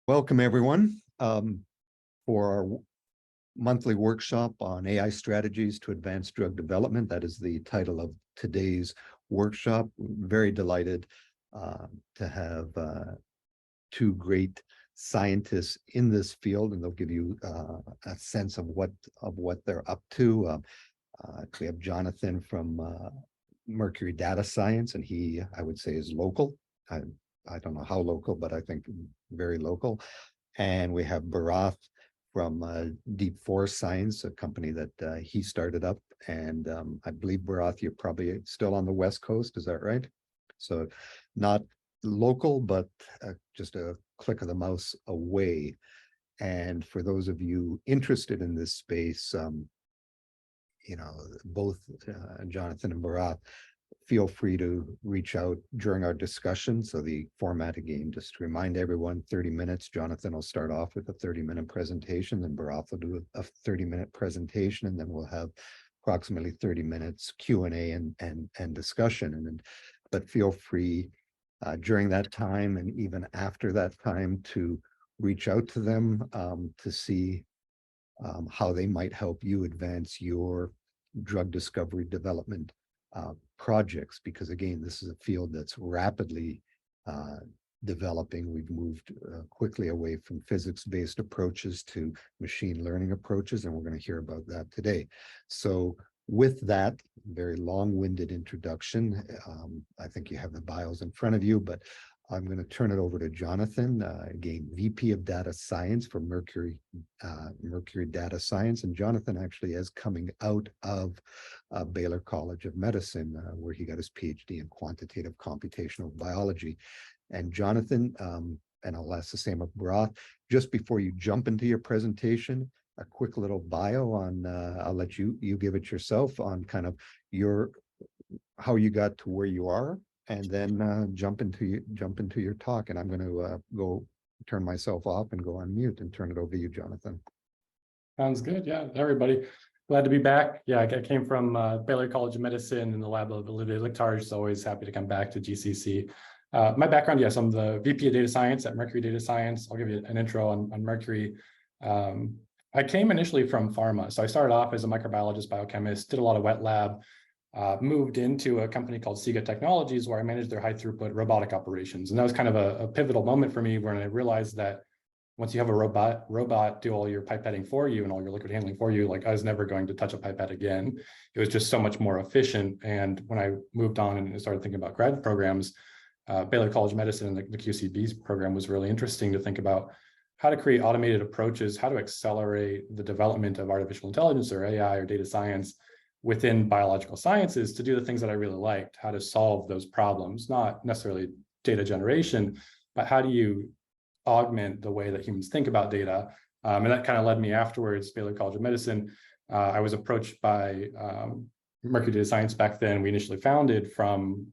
Welcome, everyone, for our monthly workshop on AI strategies to advance drug development. That is the title of today's workshop. Very delighted to have two great scientists in this field, and they'll give you a sense of what they're up to. We have Jonathan from Mercury Data Science, and he, I would say, is local. I don't know how local, but I think very local. And we have Bharath from Deep Forest Science, a company that he started up. And I believe, Bharath, you're probably still on the West Coast, is that right? So not local, but just a click of the mouse away. And for those of you interested in this space, both Jonathan and Bharath, feel free to reach out during our discussion. So the format, again, just to remind everyone, 30 minutes. Jonathan will start off with a 30-minute presentation, then Bharath will do a 30-minute presentation, and then we'll have approximately 30 minutes Q&A and discussion. But feel free during that time and even after that time to reach out to them to see how they might help you advance your drug discovery development projects, because again, this is a field that's rapidly developing. We've moved quickly away from physics-based approaches to machine learning approaches, and we're going to hear about that today. So with that very long-winded introduction, I think you have the bios in front of you, but I'm going to turn it over to Jonathan, again, VP of Data Science for Mercury Data Science. And Jonathan actually is coming out of Baylor College of Medicine, where he got his PhD in quantitative computational biology. And Jonathan, and I'll ask the same of Bharath, just before you jump into your presentation, a quick little bio on, I'll let you give it yourself on kind of how you got to where you are, and then jump into your talk. And I'm going to go turn myself off and go on mute and turn it over to you, Jonathan. Sounds good. Yeah, everybody. Glad to be back. Yeah, I came from Baylor College of Medicine in the lab of Olivier Lichtarge, so always happy to come back to GCC. My background, yes, I'm the VP of Data Science at Mercury Data Science. I'll give you an intro on Mercury. I came initially from pharma. So I started off as a microbiologist, biochemist, did a lot of wet lab, moved into a company called SIGA Technologies, where I managed their high throughput robotic operations. And that was kind of a pivotal moment for me, when I realized that once you have a robot do all your pipetting for you and all your liquid handling for you, like, I was never going to touch a pipette again. It was just so much more efficient. And when I moved on and started thinking about grad programs, Baylor College of Medicine and the QCB program was really interesting to think about how to create automated approaches, how to accelerate the development of artificial intelligence or AI or data science within biological sciences to do the things that I really liked, how to solve those problems, not necessarily data generation, but how do you augment the way that humans think about data. And that kind of led me afterwards, Baylor College of Medicine. I was approached by Mercury Data Science back then. We initially founded from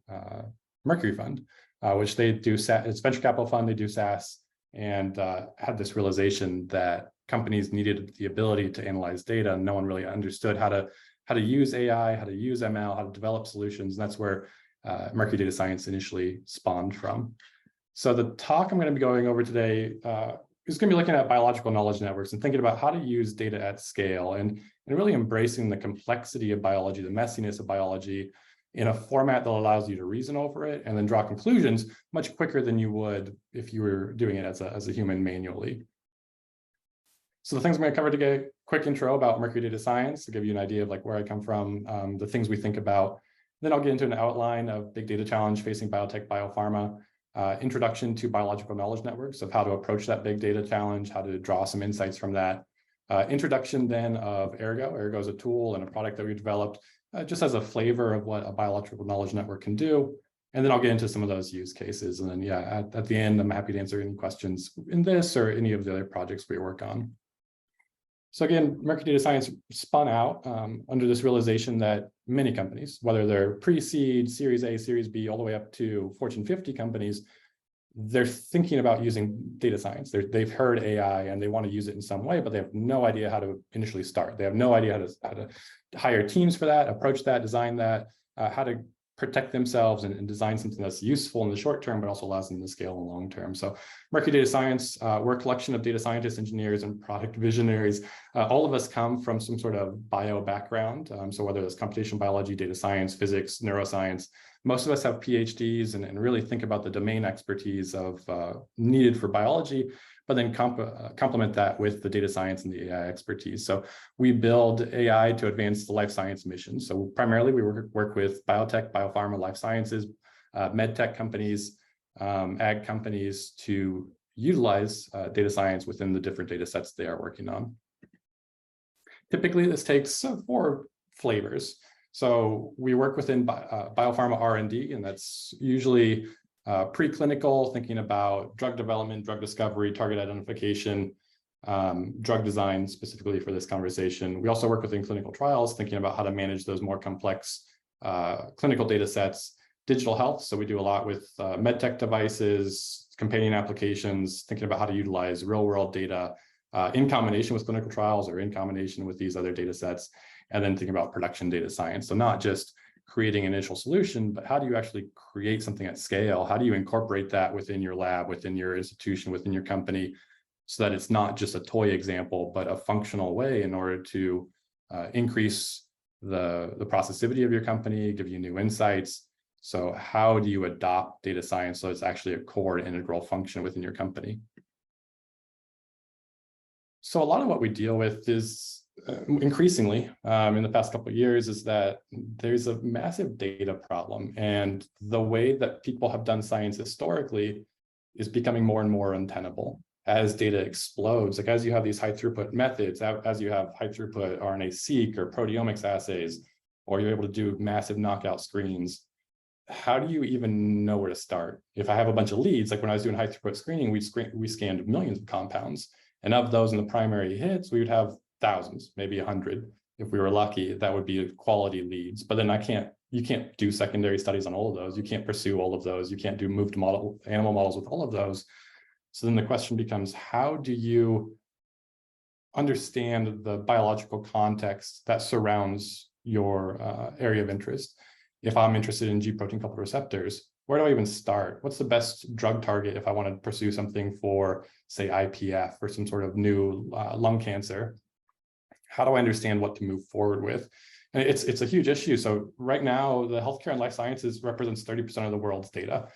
Mercury Fund, which they do, it's venture capital fund, they do SaaS, and had this realization that companies needed the ability to analyze data, and no one really understood how to use AI, how to use ML, how to develop solutions. And that's where Mercury Data Science initially spawned from. So the talk I'm going to be going over today is going to be looking at biological knowledge networks and thinking about how to use data at scale and really embracing the complexity of biology, the messiness of biology, in a format that allows you to reason over it and then draw conclusions much quicker than you would if you were doing it as a human manually. So the things I'm going to cover today: quick intro about Mercury Data Science to give you an idea of like where I come from, the things we think about. Then I'll get into an outline of big data challenge facing biotech, biopharma, introduction to biological knowledge networks of how to approach that big data challenge, how to draw some insights from that. Introduction then of Ergo. Ergo is a tool and a product that we developed just as a flavor of what a biological knowledge network can do. And then I'll get into some of those use cases. And then, yeah, at the end, I'm happy to answer any questions in this or any of the other projects we work on. So again, Mercury Data Science spun out under this realization that many companies, whether they're pre-seed, Series A, Series B, all the way up to Fortune 50 companies, they're thinking about using data science. They've heard AI and they want to use it in some way, but they have no idea how to initially start. They have no idea how to hire teams for that, approach that, design that, how to protect themselves and design something that's useful in the short term, but also allows them to scale in the long term. So Mercury Data Science, we're a collection of data scientists, engineers, and product visionaries. All of us come from some sort of bio background. So whether it's computational biology, data science, physics, neuroscience, most of us have PhDs and really think about the domain expertise of needed for biology, but then complement that with the data science and the AI expertise. So we build AI to advance the life science mission. So primarily we work with biotech, biopharma, life sciences, med tech companies, ag companies to utilize data science within the different data sets they are working on. Typically, this takes 4 flavors. So we work within biopharma R&D, and that's usually preclinical, thinking about drug development, drug discovery, target identification, drug design specifically for this conversation. We also work within clinical trials, thinking about how to manage those more complex clinical data sets. Digital health, so we do a lot with med tech devices, companion applications, thinking about how to utilize real world data in combination with clinical trials or in combination with these other data sets, and then thinking about production data science. So not just creating an initial solution, but how do you actually create something at scale? How do you incorporate that within your lab, within your institution, within your company, so that it's not just a toy example, but a functional way in order to increase the processivity of your company, give you new insights. So how do you adopt data science so it's actually a core integral function within your company? So a lot of what we deal with is increasingly in the past couple of years is that there's a massive data problem, and the way that people have done science historically is becoming more and more untenable as data explodes. Like as you have these high throughput methods, as you have high throughput RNA-seq or proteomics assays, or you're able to do massive knockout screens, how do you even know where to start? If I have a bunch of leads, like when I was doing high throughput screening, we scanned millions of compounds, and of those in the primary hits, we would have thousands, maybe 100. If we were lucky, that would be quality leads. But then you can't do secondary studies on all of those. You can't pursue all of those. You can't do moved animal models with all of those. So then the question becomes, how do you understand the biological context that surrounds your area of interest? If I'm interested in G protein coupled receptors, where do I even start? What's the best drug target if I want to pursue something for, say, IPF or some sort of new lung cancer? How do I understand what to move forward with? And it's a huge issue. So right now, the healthcare and life sciences represents 30% of the world's data.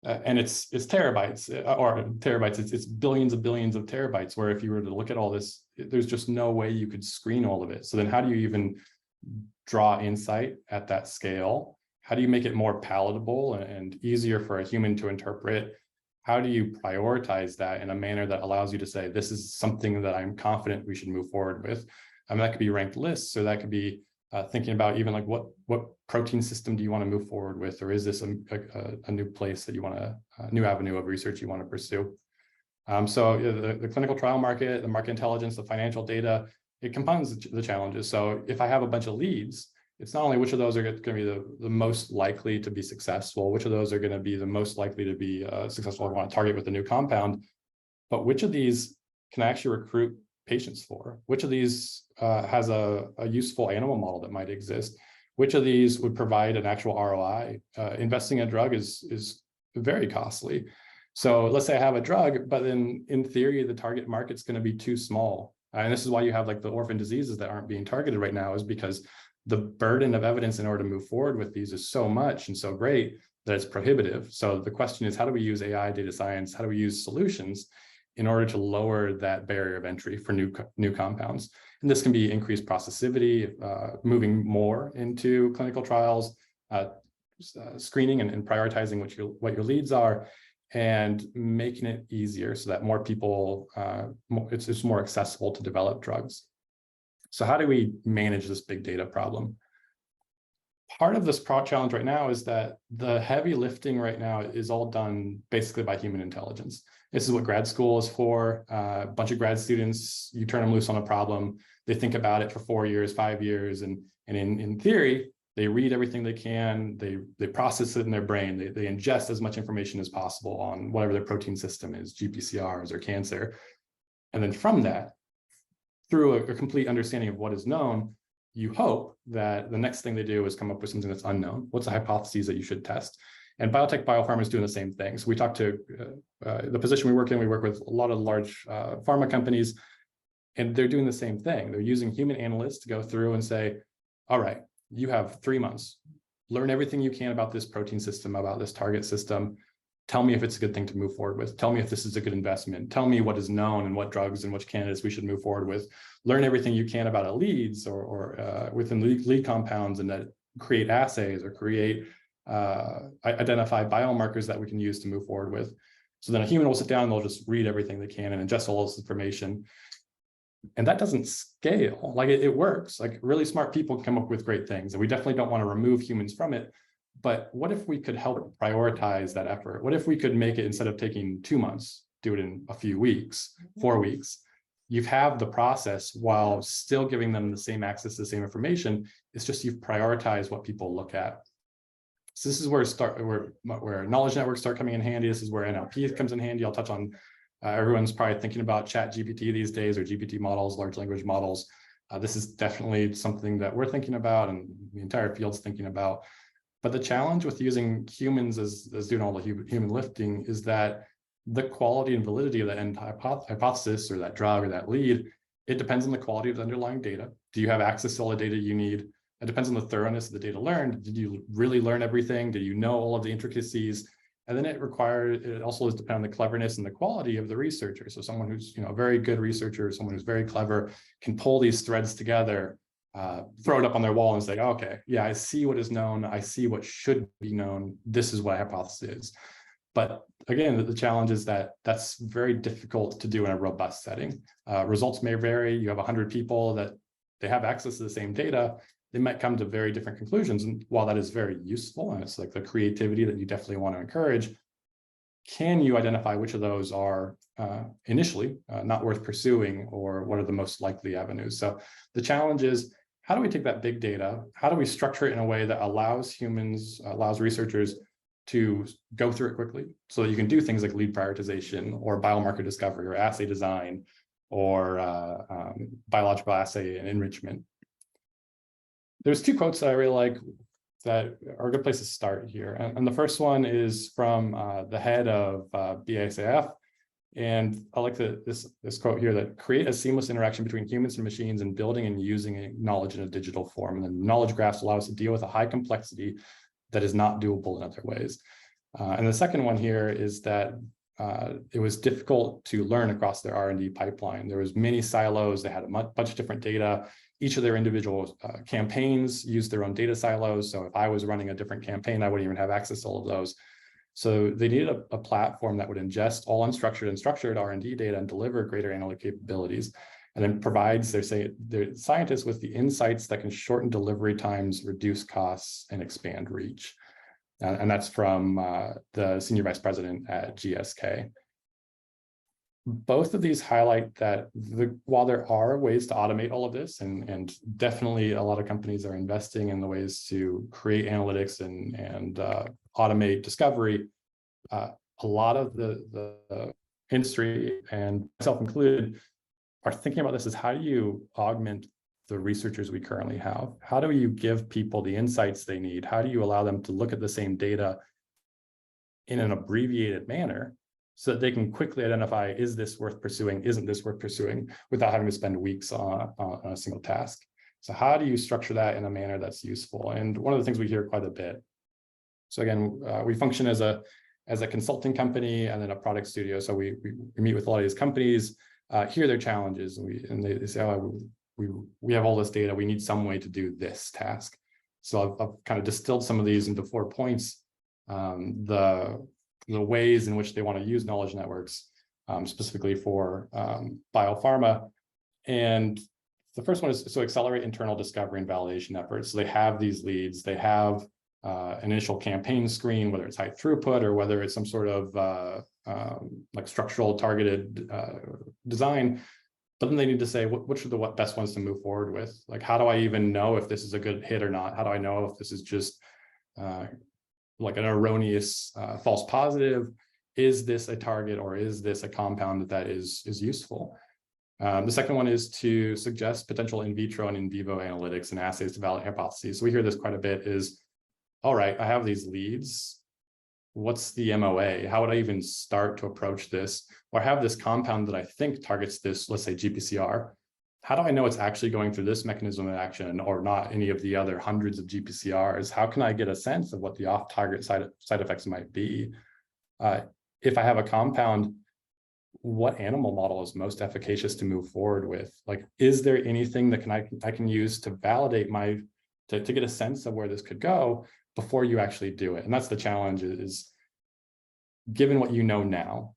And it's terabytes, it's billions of terabytes, where if you were to look at all this, there's just no way you could screen all of it. So then how do you even draw insight at that scale? How do you make it more palatable and easier for a human to interpret? How do you prioritize that in a manner that allows you to say, this is something that I'm confident we should move forward with? That could be ranked lists, or that could be thinking about even like what protein system do you want to move forward with, or is this a new place that you want to, a new avenue of research you want to pursue? So the clinical trial market, the market intelligence, the financial data, it compounds the challenges. So if I have a bunch of leads, it's not only which of those are going to be the most likely to be successful, which of those are going to be the most likely to be successful I want to target with a new compound, but which of these can I actually recruit patients for? Which of these has a useful animal model that might exist? Which of these would provide an actual ROI? Investing in a drug is very costly. So let's say I have a drug, but then in theory, the target market's going to be too small. And this is why you have like the orphan diseases that aren't being targeted right now, is because the burden of evidence in order to move forward with these is so much and so great that it's prohibitive. So the question is, how do we use AI, data science? How do we use solutions in order to lower that barrier of entry for new compounds? And this can be increased processivity, moving more into clinical trials, screening and prioritizing what your leads are, and making it easier so that more people, it's more accessible to develop drugs. So how do we manage this big data problem? Part of this challenge right now is that the heavy lifting right now is all done basically by human intelligence. This is what grad school is for. A bunch of grad students, you turn them loose on a problem, they think about it for 4 years, 5 years, and in theory, they read everything they can, they process it in their brain, they ingest as much information as possible on whatever their protein system is, GPCRs or cancer. And then from that, through a complete understanding of what is known, you hope that the next thing they do is come up with something that's unknown. What's the hypotheses that you should test? And biotech, biopharma is doing the same thing. So we talk to the position we work in, we work with a lot of large pharma companies, and they're doing the same thing. They're using human analysts to go through and say, all right, you have 3 months, learn everything you can about this protein system, about this target system. Tell me if it's a good thing to move forward with. Tell me if this is a good investment. Tell me what is known and what drugs and which candidates we should move forward with. Learn everything you can about a leads or within lead compounds, and that create assays or create identify biomarkers that we can use to move forward with. So then a human will sit down and they'll just read everything they can and ingest all this information. And that doesn't scale. Like it works. Like really smart people come up with great things, and we definitely don't want to remove humans from it. But what if we could help prioritize that effort? What if we could make it, instead of taking 2 months, do it in a few weeks, 4 weeks? You have the process while still giving them the same access to the same information. It's just you've prioritized what people look at. So this is where knowledge networks start coming in handy. This is where NLP comes in handy. I'll touch on, everyone's probably thinking about ChatGPT these days, or GPT models, large language models. This is definitely something that we're thinking about and the entire field's thinking about. But the challenge with using humans as doing all the human lifting is that the quality and validity of the end hypothesis or that drug or that lead, it depends on the quality of the underlying data. Do you have access to all the data you need? It depends on the thoroughness of the data learned. Did you really learn everything? Did you know all of the intricacies? And then it also is dependent on the cleverness and the quality of the researcher. So someone who's a very good researcher, someone who's very clever, can pull these threads together, throw it up on their wall and say, oh, okay, yeah, I see what is known. I see what should be known. This is what a hypothesis is. But again, the challenge is that that's very difficult to do in a robust setting. Results may vary. You have 100 people that they have access to the same data. They might come to very different conclusions. And while that is very useful, and it's like the creativity that you definitely want to encourage, can you identify which of those are initially not worth pursuing, or what are the most likely avenues? So the challenge is, how do we take that big data? How do we structure it in a way that allows researchers to go through it quickly, so that you can do things like lead prioritization or biomarker discovery or assay design or biological assay and enrichment? There's 2 quotes that I really like that are a good place to start here. And the first one is from the head of BASF. And I like this quote here, that create a seamless interaction between humans and machines in building and using knowledge in a digital form. And then knowledge graphs allow us to deal with a high complexity that is not doable in other ways. And the second one here is that it was difficult to learn across their R&D pipeline. There was many silos. They had a bunch of different data. Each of their individual campaigns used their own data silos. So if I was running a different campaign, I wouldn't even have access to all of those. So they needed a platform that would ingest all unstructured and structured R&D data and deliver greater analytic capabilities, and then provides their scientists with the insights that can shorten delivery times, reduce costs, and expand reach. And that's from the senior vice president at GSK. Both of these highlight that while there are ways to automate all of this, and definitely a lot of companies are investing in the ways to create analytics and automate discovery, a lot of the industry, and myself included, are thinking about this as, how do you augment the researchers we currently have? How do you give people the insights they need? How do you allow them to look at the same data in an abbreviated manner, so that they can quickly identify, is this worth pursuing? Isn't this worth pursuing? Without having to spend weeks on a single task. So how do you structure that in a manner that's useful? And one of the things we hear quite a bit. So again, we function as a consulting company and then a product studio. So we meet with a lot of these companies, hear their challenges, and they say, oh, we have all this data. We need some way to do this task. So I've kind of distilled some of these into 4 points. The ways in which they want to use knowledge networks, specifically for biopharma. And the first one is to accelerate internal discovery and validation efforts. So they have these leads, they have an initial campaign screen, whether it's high throughput or whether it's some sort of like structural targeted design. But then they need to say, which are the best ones to move forward with? Like, how do I even know if this is a good hit or not? How do I know if this is just like an erroneous false positive? Is this a target, or is this a compound that is useful? The second one is to suggest potential in vitro and in vivo analytics and assays to validate hypotheses. So we hear this quite a bit is, all right, I have these leads. What's the MOA? How would I even start to approach this? Or I have this compound that I think targets this, let's say GPCR. How do I know it's actually going through this mechanism of action or not any of the other hundreds of GPCRs? How can I get a sense of what the off-target side effects might be? If I have a compound, what animal model is most efficacious to move forward with? Like, is there anything that I can use to validate to get a sense of where this could go before you actually do it? And that's the challenge is, given what you know now,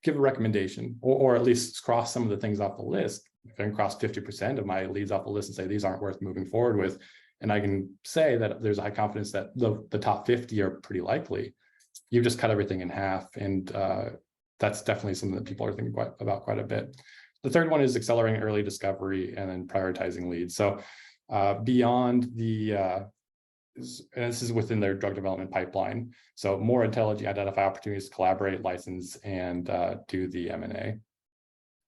give a recommendation or at least cross some of the things off the list. If I can cross 50% of my leads off the list and say, these aren't worth moving forward with, and I can say that there's a high confidence that the top 50 are pretty likely, you've just cut everything in half. And that's definitely something that people are thinking about quite a bit. The third one is accelerating early discovery and then prioritizing leads. So beyond and this is within their drug development pipeline. So more intelligently identify opportunities to collaborate, license, and do the M&A.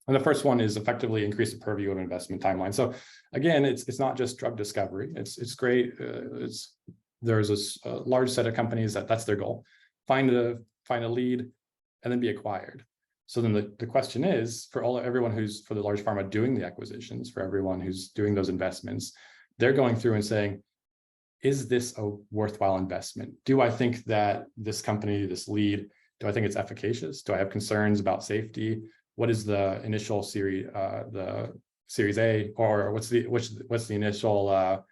And the first one is effectively increase the purview of investment timeline. So again, it's not just drug discovery. It's great. There's a large set of companies that's their goal. Find a lead and then be acquired. So then the question is for the large pharma doing the acquisitions, for everyone who's doing those investments, they're going through and saying, is this a worthwhile investment? Do I think that this company, this lead, do I think it's efficacious? Do I have concerns about safety? What is the initial series, the Series A, or what's the initial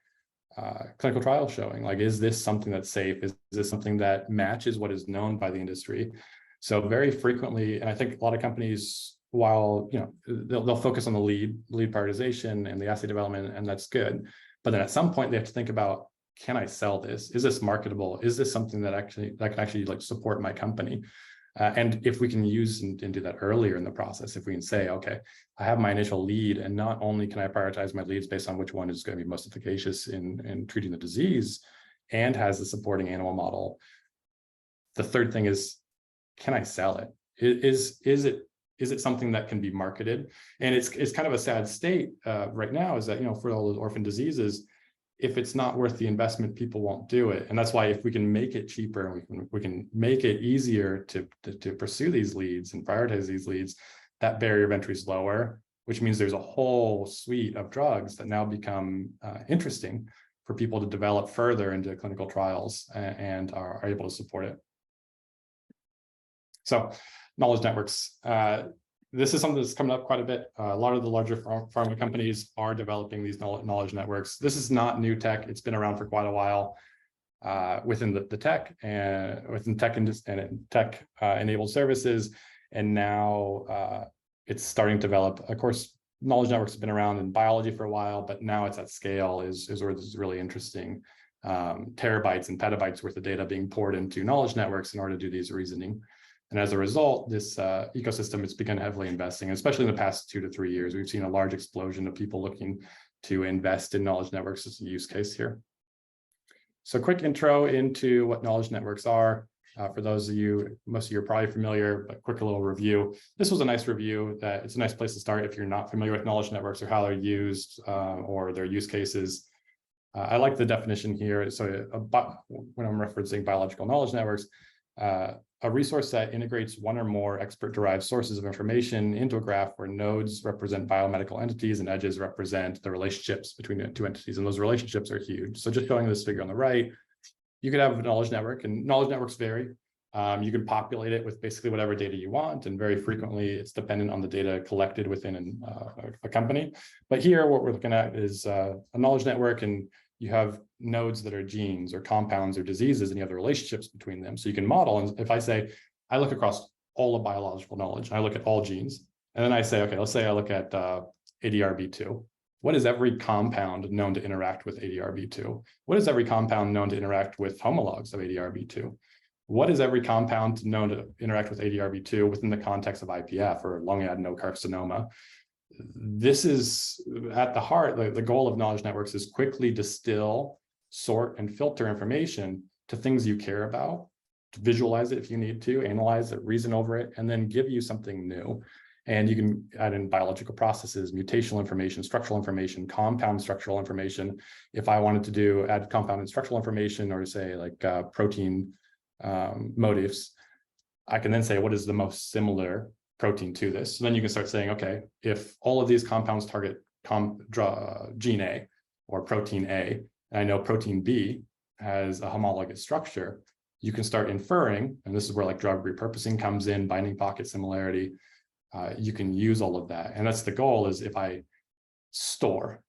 clinical trial showing? Like, is this something that's safe? Is this something that matches what is known by the industry? So very frequently, and I think a lot of companies, while they'll focus on the lead prioritization and the assay development, and that's good. But then at some point they have to think about, can I sell this? Is this marketable? Is this something that can actually like support my company? And if we can use and do that earlier in the process, if we can say, okay, I have my initial lead, and not only can I prioritize my leads based on which one is going to be most efficacious in treating the disease and has the supporting animal model. The third thing is, can I sell it? Is it something that can be marketed? And it's kind of a sad state right now, is that, for all those orphan diseases, if it's not worth the investment, people won't do it. And that's why if we can make it cheaper and we can make it easier to pursue these leads and prioritize these leads, that barrier of entry is lower, which means there's a whole suite of drugs that now become interesting for people to develop further into clinical trials and are able to support it. So knowledge networks. This is something that's coming up quite a bit. A lot of the larger pharma companies are developing these knowledge networks. This is not new tech. It's been around for quite a while within the tech and within tech enabled services. And now it's starting to develop. Of course, knowledge networks have been around in biology for a while, but now it's at scale is where this is really interesting. Terabytes and petabytes worth of data being poured into knowledge networks in order to do these reasoning. And as a result, this ecosystem has begun heavily investing, especially in the past 2 to 3 years. We've seen a large explosion of people looking to invest in knowledge networks as a use case here. So quick intro into what knowledge networks are. For those of you, most of you are probably familiar, but quick little review. This was a nice review. That it's a nice place to start if you're not familiar with knowledge networks or how they're used or their use cases. I like the definition here. So when I'm referencing biological knowledge networks, a resource that integrates one or more expert-derived sources of information into a graph where nodes represent biomedical entities and edges represent the relationships between the two entities. And those relationships are huge. So just showing this figure on the right, you could have a knowledge network, and knowledge networks vary. You can populate it with basically whatever data you want, and very frequently it's dependent on the data collected within a company. But here what we're looking at is a knowledge network, and you have nodes that are genes or compounds or diseases, and you have the relationships between them. So you can model, and if I say, I look across all of biological knowledge, and I look at all genes, and then I say, okay, let's say I look at ADRB2. What is every compound known to interact with ADRB2? What is every compound known to interact with homologs of ADRB2? What is every compound known to interact with ADRB2 within the context of IPF or lung adenocarcinoma? This is at the heart, the goal of knowledge networks is quickly distill, sort, and filter information to things you care about, to visualize it if you need to, analyze it, reason over it, and then give you something new. And you can add in biological processes, mutational information, structural information, compound structural information. If I wanted to add compound and structural information, or say like protein motifs, I can then say, what is the most similar protein to this? So then you can start saying, okay, if all of these compounds target gene A or protein A, and I know protein B has a homologous structure, you can start inferring, and this is where like drug repurposing comes in, binding pocket similarity. You can use all of that. And that's the goal, is if I store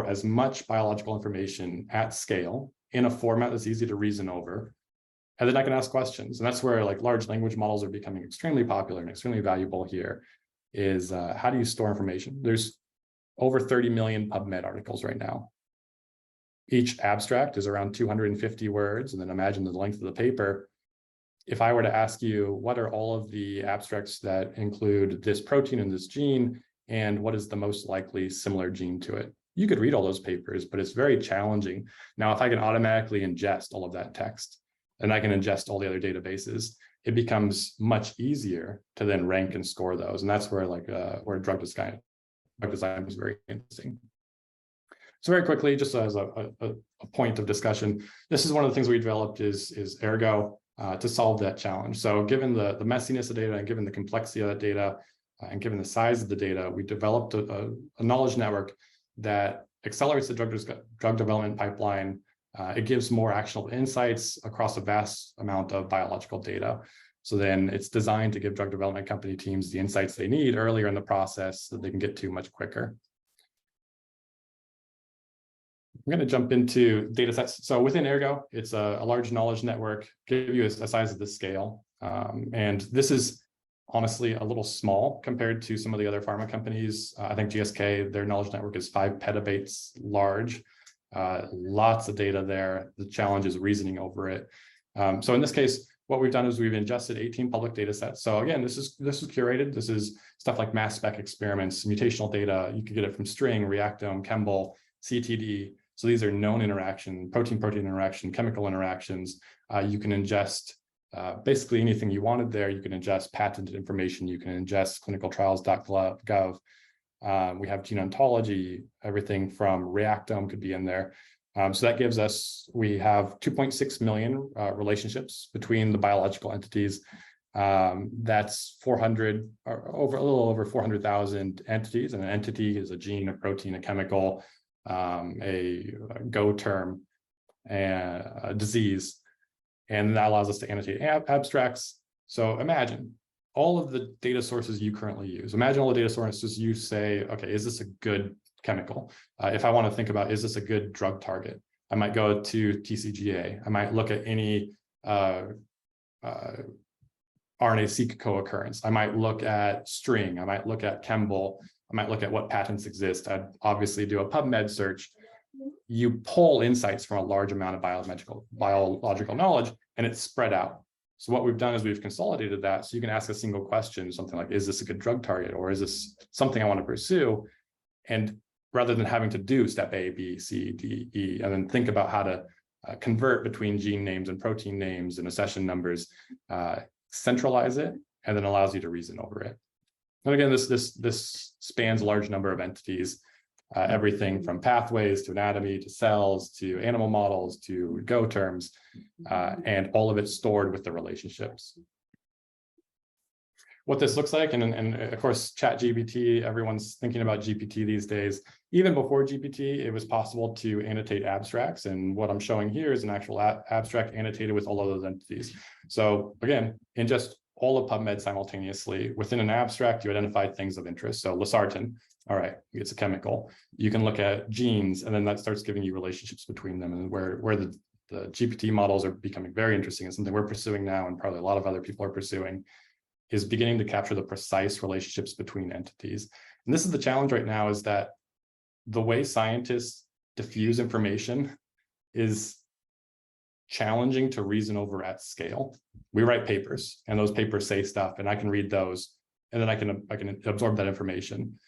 as much biological information at scale in a format that's easy to reason over, and then I can ask questions. And that's where like large language models are becoming extremely popular and extremely valuable here, is how do you store information? There's over 30 million PubMed articles right now. Each abstract is around 250 words, and then imagine the length of the paper. If I were to ask you, what are all of the abstracts that include this protein and this gene, and what is the most likely similar gene to it? You could read all those papers, but it's very challenging. Now, if I can automatically ingest all of that text, and I can ingest all the other databases, it becomes much easier to then rank and score those. And that's where like where drug design is very interesting. So very quickly, just as a point of discussion, this is one of the things we developed is Ergo to solve that challenge. So given the messiness of data, and given the complexity of that data, and given the size of the data, we developed a knowledge network that accelerates the drug development pipeline. It gives more actionable insights across a vast amount of biological data. So then it's designed to give drug development company teams the insights they need earlier in the process so they can get to much quicker. I'm going to jump into data sets. So within Ergo, it's a large knowledge network, give you a size of the scale. And this is honestly a little small compared to some of the other pharma companies. I think GSK, their knowledge network is 5 petabytes large. Lots of data there. The challenge is reasoning over it. So in this case, what we've done is we've ingested 18 public data sets. So again, this is curated. This is stuff like mass spec experiments, mutational data. You can get it from String, Reactome, Chembl, CTD. So these are known interaction, protein-protein interaction, chemical interactions. You can ingest basically anything you wanted there. You can ingest patented information. You can ingest clinicaltrials.gov. We have gene ontology, everything from Reactome could be in there. So that gives us, we have 2.6 million relationships between the biological entities. That's 400, or a little over 400,000 entities. And an entity is a gene, a protein, a chemical, a Go term, and a disease. And that allows us to annotate abstracts. So imagine all of the data sources you currently use. Imagine all the data sources you say, okay, is this a good chemical? If I want to think about, is this a good drug target? I might go to TCGA. I might look at any RNA-seq co-occurrence. I might look at String. I might look at Chembl. I might look at what patents exist. I'd obviously do a PubMed search. You pull insights from a large amount of biological knowledge, and it's spread out. So what we've done is we've consolidated that, so you can ask a single question, something like, is this a good drug target, or is this something I want to pursue? And rather than having to do step A, B, C, D, E, and then think about how to convert between gene names and protein names and accession numbers, centralize it, and then allows you to reason over it. And again, this spans a large number of entities, everything from pathways to anatomy to cells to animal models to Go terms, and all of it stored with the relationships. What this looks like, and of course, ChatGPT, everyone's thinking about GPT these days. Even before GPT, it was possible to annotate abstracts. And what I'm showing here is an actual abstract annotated with all of those entities. So again, in just all of PubMed simultaneously, within an abstract, you identify things of interest. So losartan, all right, it's a chemical. You can look at genes, and then that starts giving you relationships between them, and where the GPT models are becoming very interesting, and something we're pursuing now, and probably a lot of other people are pursuing, is beginning to capture the precise relationships between entities. And this is the challenge right now, is that the way scientists diffuse information is challenging to reason over at scale. We write papers, and those papers say stuff, and I can read those, and then I can absorb that information.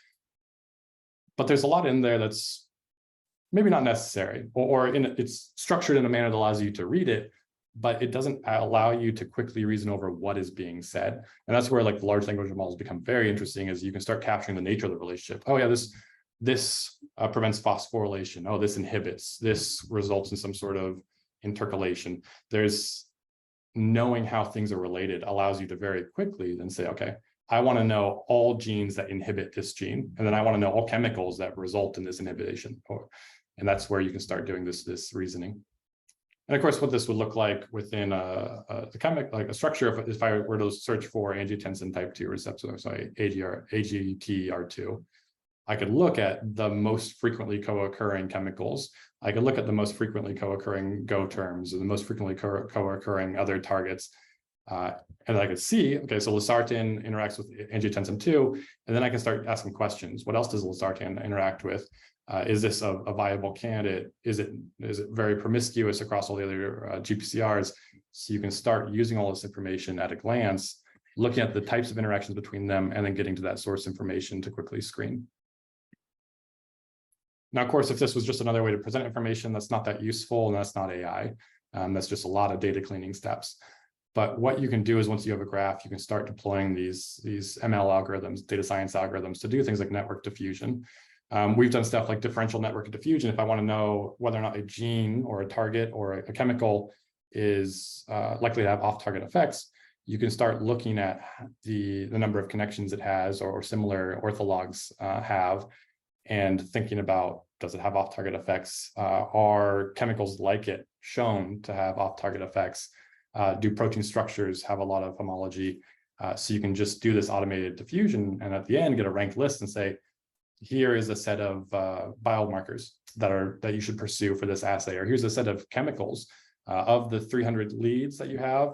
But there's a lot in there that's maybe not necessary, or it's structured in a manner that allows you to read it, but it doesn't allow you to quickly reason over what is being said. And that's where like the large language models become very interesting, is you can start capturing the nature of the relationship. Oh yeah, this prevents phosphorylation. Oh, this inhibits. This results in some sort of intercalation. There's knowing how things are related allows you to very quickly then say, okay, I want to know all genes that inhibit this gene, and then I want to know all chemicals that result in this inhibition. And that's where you can start doing this reasoning. And of course, what this would look like within a structure, if I were to search for angiotensin type 2 receptor, sorry, AGTR2, I could look at the most frequently co-occurring chemicals. I could look at the most frequently co-occurring Go terms, or the most frequently co-occurring other targets. And I could see, okay, so losartan interacts with angiotensin 2, and then I can start asking questions. What else does losartan interact with? Is this a viable candidate? Is it very promiscuous across all the other GPCRs? So you can start using all this information at a glance, looking at the types of interactions between them, and then getting to that source information to quickly screen. Now, of course, if this was just another way to present information, that's not that useful, and that's not AI. That's just a lot of data cleaning steps. But what you can do is, once you have a graph, you can start deploying these ML algorithms, data science algorithms, to do things like network diffusion. We've done stuff like differential network diffusion. If I want to know whether or not a gene or a target or a chemical is likely to have off-target effects, you can start looking at the number of connections it has, or similar orthologs have, and thinking about, does it have off-target effects? Are chemicals like it shown to have off-target effects? Do protein structures have a lot of homology? So you can just do this automated diffusion, and at the end get a ranked list and say, here is a set of biomarkers that you should pursue for this assay, or here's a set of chemicals of the 300 leads that you have.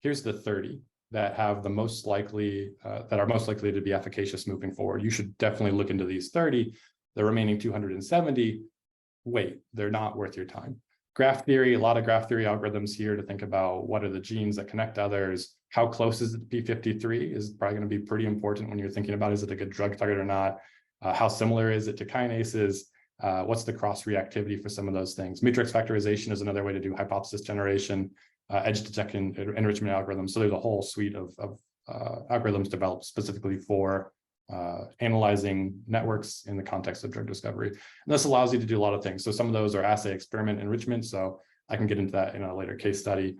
Here's the 30 that have the most likely that are most likely to be efficacious moving forward. You should definitely look into these 30. The remaining 270, wait, they're not worth your time. Graph theory, a lot of graph theory algorithms here to think about what are the genes that connect others. How close is it to P53 is probably going to be pretty important when you're thinking about, is it a good drug target or not? How similar is it to kinases? What's the cross-reactivity for some of those things? Matrix factorization is another way to do hypothesis generation, edge detection, enrichment algorithms. So there's a whole suite of algorithms developed specifically for analyzing networks in the context of drug discovery. And this allows you to do a lot of things. So some of those are assay experiment enrichment. So I can get into that in a later case study.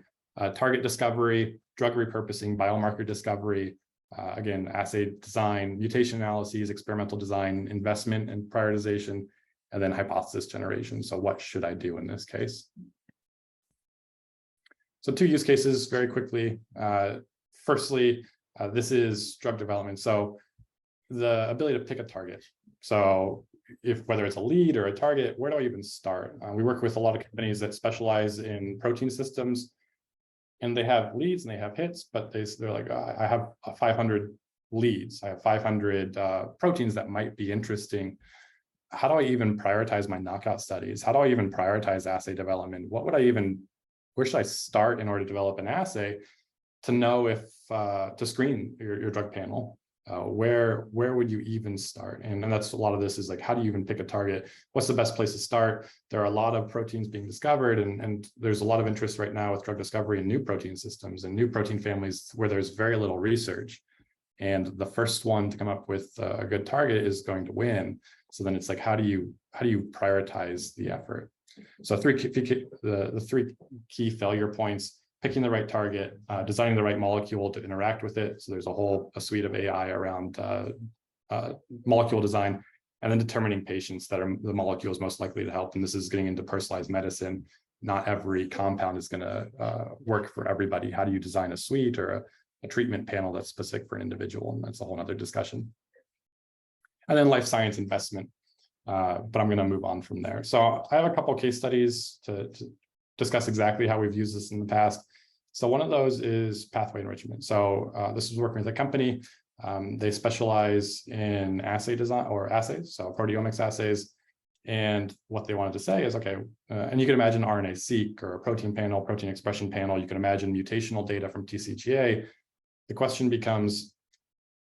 Target discovery, drug repurposing, biomarker discovery, again, assay design, mutation analyses, experimental design, investment and prioritization, and then hypothesis generation. So what should I do in this case? So 2 use cases very quickly. Firstly, this is drug development. So the ability to pick a target. So whether it's a lead or a target, where do I even start? We work with a lot of companies that specialize in protein systems, and they have leads and they have hits, but they're like, I have 500 leads. I have 500 proteins that might be interesting. How do I even prioritize my knockout studies? How do I even prioritize assay development? Where should I start in order to develop an assay to know if to screen your drug panel? Where would you even start? And that's a lot of this is like, how do you even pick a target? What's the best place to start? There are a lot of proteins being discovered, and there's a lot of interest right now with drug discovery in new protein systems and new protein families where there's very little research. And the first one to come up with a good target is going to win. So then it's like, how do you prioritize the effort? So the 3 key failure points: picking the right target, designing the right molecule to interact with it. So there's a suite of AI around molecule design, and then determining patients that are the molecules most likely to help. And this is getting into personalized medicine. Not every compound is going to work for everybody. How do you design a suite or a treatment panel that's specific for an individual? And that's a whole other discussion. And then life science investment. But I'm going to move on from there. So I have a couple of case studies to discuss exactly how we've used this in the past. So one of those is pathway enrichment. So this is working with a company. They specialize in assay design or assays, so proteomics assays. And what they wanted to say is, okay, and you can imagine RNA-seq or a protein panel, protein expression panel. You can imagine mutational data from TCGA. The question becomes,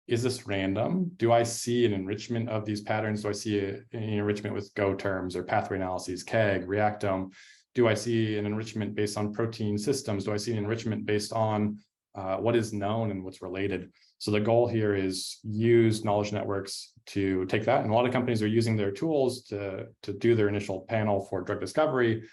is this random? Do I see an enrichment of these patterns? Do I see an enrichment with Go terms or pathway analyses, KEGG, Reactome? Do I see an enrichment based on protein systems? Do I see an enrichment based on what is known and what's related? So the goal here is use knowledge networks to take that. And a lot of companies are using their tools to do their initial panel for drug discovery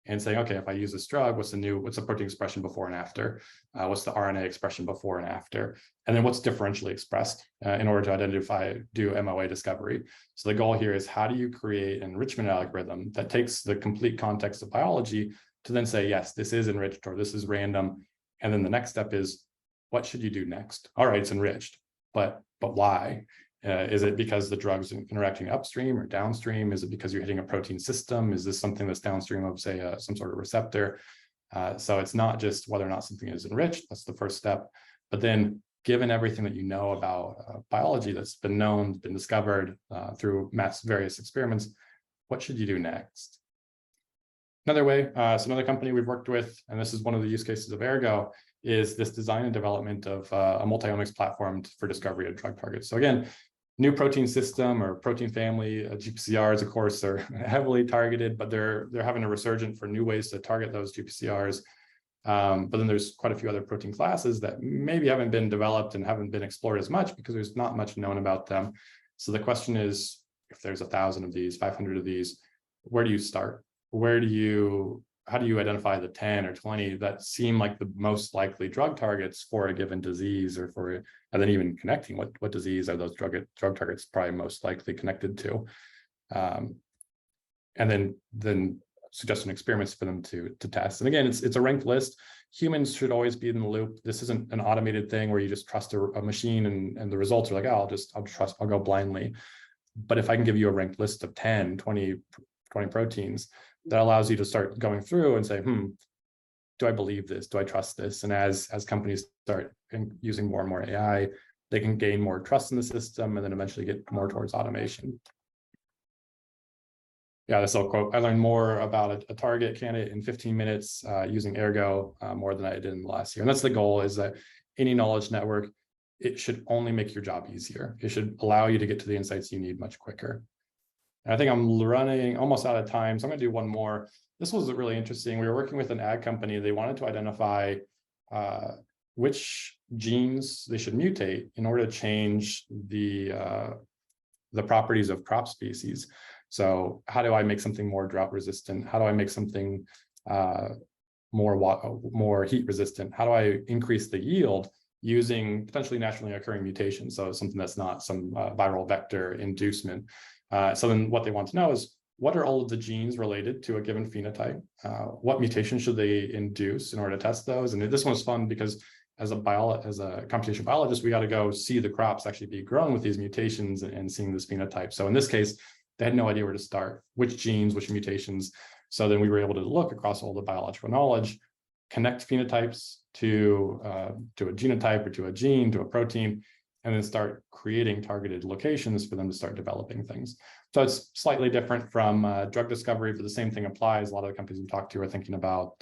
and saying, okay, if I use this drug, what's the protein expression before and after? What's the RNA expression before and after? And then what's differentially expressed in order to do MOA discovery. So the goal here is, how do you create an enrichment algorithm that takes the complete context of biology to then say, yes, this is enriched or this is random. And then the next step is, what should you do next? All right, it's enriched, but why? Is it because the drug's interacting upstream or downstream? Is it because you're hitting a protein system? Is this something that's downstream of, say, some sort of receptor? So it's not just whether or not something is enriched. That's the first step. But then, given everything that you know about biology that's been known, been discovered through various experiments, what should you do next? Another way, so another company we've worked with, and this is one of the use cases of Ergo, is this design and development of a multi-omics platform for discovery of drug targets. So again, new protein system or protein family, GPCRs, of course, are heavily targeted, but they're having a resurgence for new ways to target those GPCRs. But then there's quite a few other protein classes that maybe haven't been developed and haven't been explored as much because there's not much known about them. So the question is, if there's 1,000 of these, 500 of these, where do you start? How do you identify the 10 or 20 that seem like the most likely drug targets for a given disease, and then even connecting what disease are those drug targets probably most likely connected to, and then suggesting experiments for them to test. And again, it's a ranked list. Humans should always be in the loop. This isn't an automated thing where you just trust a machine and the results are like, oh, I'll go blindly. But if I can give you a ranked list of 10, 20 proteins, that allows you to start going through and say, do I believe this? Do I trust this? And as companies start using more and more AI, they can gain more trust in the system and then eventually get more towards automation. Yeah, this little quote, I learned more about a target candidate in 15 minutes using Ergo more than I did in the last year. And that's the goal, is that any knowledge network, it should only make your job easier. It should allow you to get to the insights you need much quicker. And I think I'm running almost out of time, so I'm going to do one more. This was really interesting. We were working with an ag company. They wanted to identify which genes they should mutate in order to change the properties of crop species. So how do I make something more drought resistant? How do I make something more heat resistant? How do I increase the yield using potentially naturally occurring mutations? So something that's not some viral vector inducement. So then what they want to know is, what are all of the genes related to a given phenotype? What mutations should they induce in order to test those? And this one's fun because as a computational biologist, we got to go see the crops actually be grown with these mutations and seeing this phenotype. So in this case, they had no idea where to start, which genes, which mutations. So then we were able to look across all the biological knowledge, connect phenotypes to a genotype or to a gene, to a protein, and then start creating targeted locations for them to start developing things. So it's slightly different from drug discovery, but the same thing applies. A lot of the companies we talk to are thinking about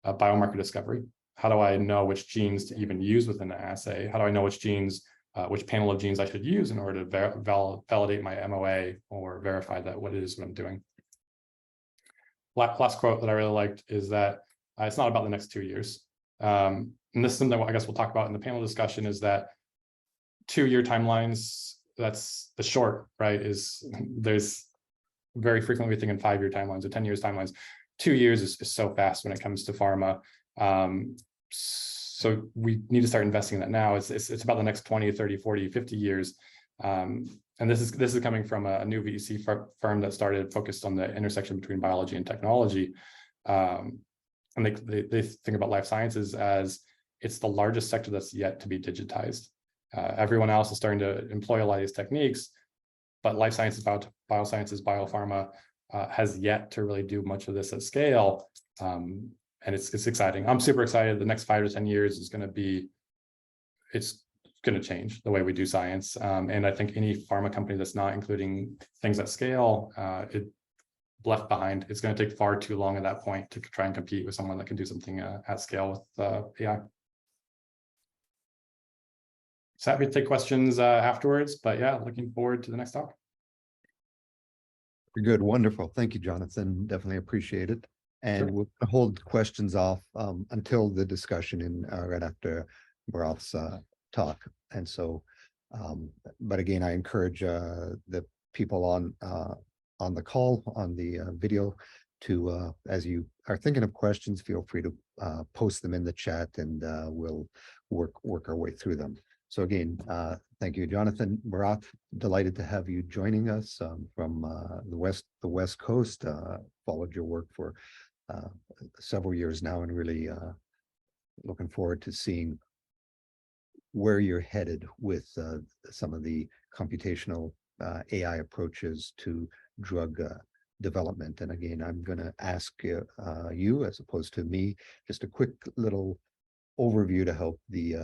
biomarker discovery. How do I know which genes to even use within the assay? How do I know which genes, which panel of genes I should use in order to validate my MOA or verify that what it is what I'm doing? Last quote that I really liked is that it's not about the next 2 years. And this is something that I guess we'll talk about in the panel discussion, is that 2-year timelines, that's the short, right? There's very frequently we think in 5-year timelines or 10 years timelines. 2 years is so fast when it comes to pharma. So we need to start investing in that now. It's about the next 20, 30, 40, 50 years. And this is coming from a new VC firm that started focused on the intersection between biology and technology. And they think about life sciences as it's the largest sector that's yet to be digitized. Everyone else is starting to employ a lot of these techniques, but life sciences, biosciences, biopharma has yet to really do much of this at scale. And it's exciting. I'm super excited. The next 5 to 10 years is going to be, it's going to change the way we do science. And I think any pharma company that's not including things at scale, it left behind. It's going to take far too long at that point to try and compete with someone that can do something at scale with AI. So happy to take questions afterwards, but yeah, looking forward to the next talk. Good, wonderful. Thank you, Jonathan. Definitely appreciate it. And we'll hold questions off until the discussion in right after Bharat's talk. And so, but again, I encourage the people on the call, on the video, to as you are thinking of questions, feel free to post them in the chat, and we'll work our way through them. So again, thank you, Jonathan. Bharat, delighted to have you joining us from the West Coast. Followed your work for several years now, and really looking forward to seeing where you're headed with some of the computational AI approaches to drug development. And again, I'm going to ask you, as opposed to me, just a quick little overview to help the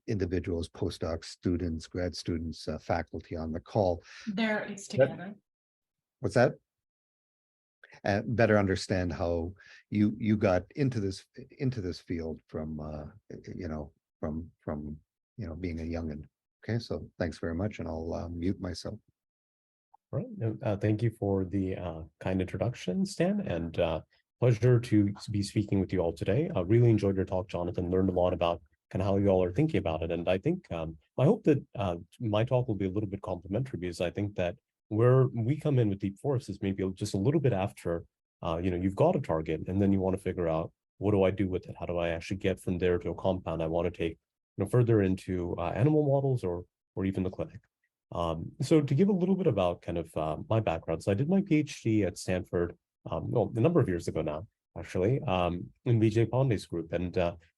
individuals, postdocs, students, grad students, faculty on the call. There, it's together. What's that? Better understand how you got into this field from being a youngin. Okay, so thanks very much, and I'll mute myself. All right. Thank you for the kind introduction, Stan, and pleasure to be speaking with you all today. I really enjoyed your talk, Jonathan. Learned a lot about kind of how you all are thinking about it, and I think I hope that my talk will be a little bit complimentary, because I think that where we come in with Deep Forest is maybe just a little bit after you've got a target, and then you want to figure out, what do I do with it? How do I actually get from there to a compound I want to take further into animal models or even the clinic? So to give a little bit about kind of my background, so I did my PhD at Stanford, well, a number of years ago now, actually, in Vijay Pandey's group. And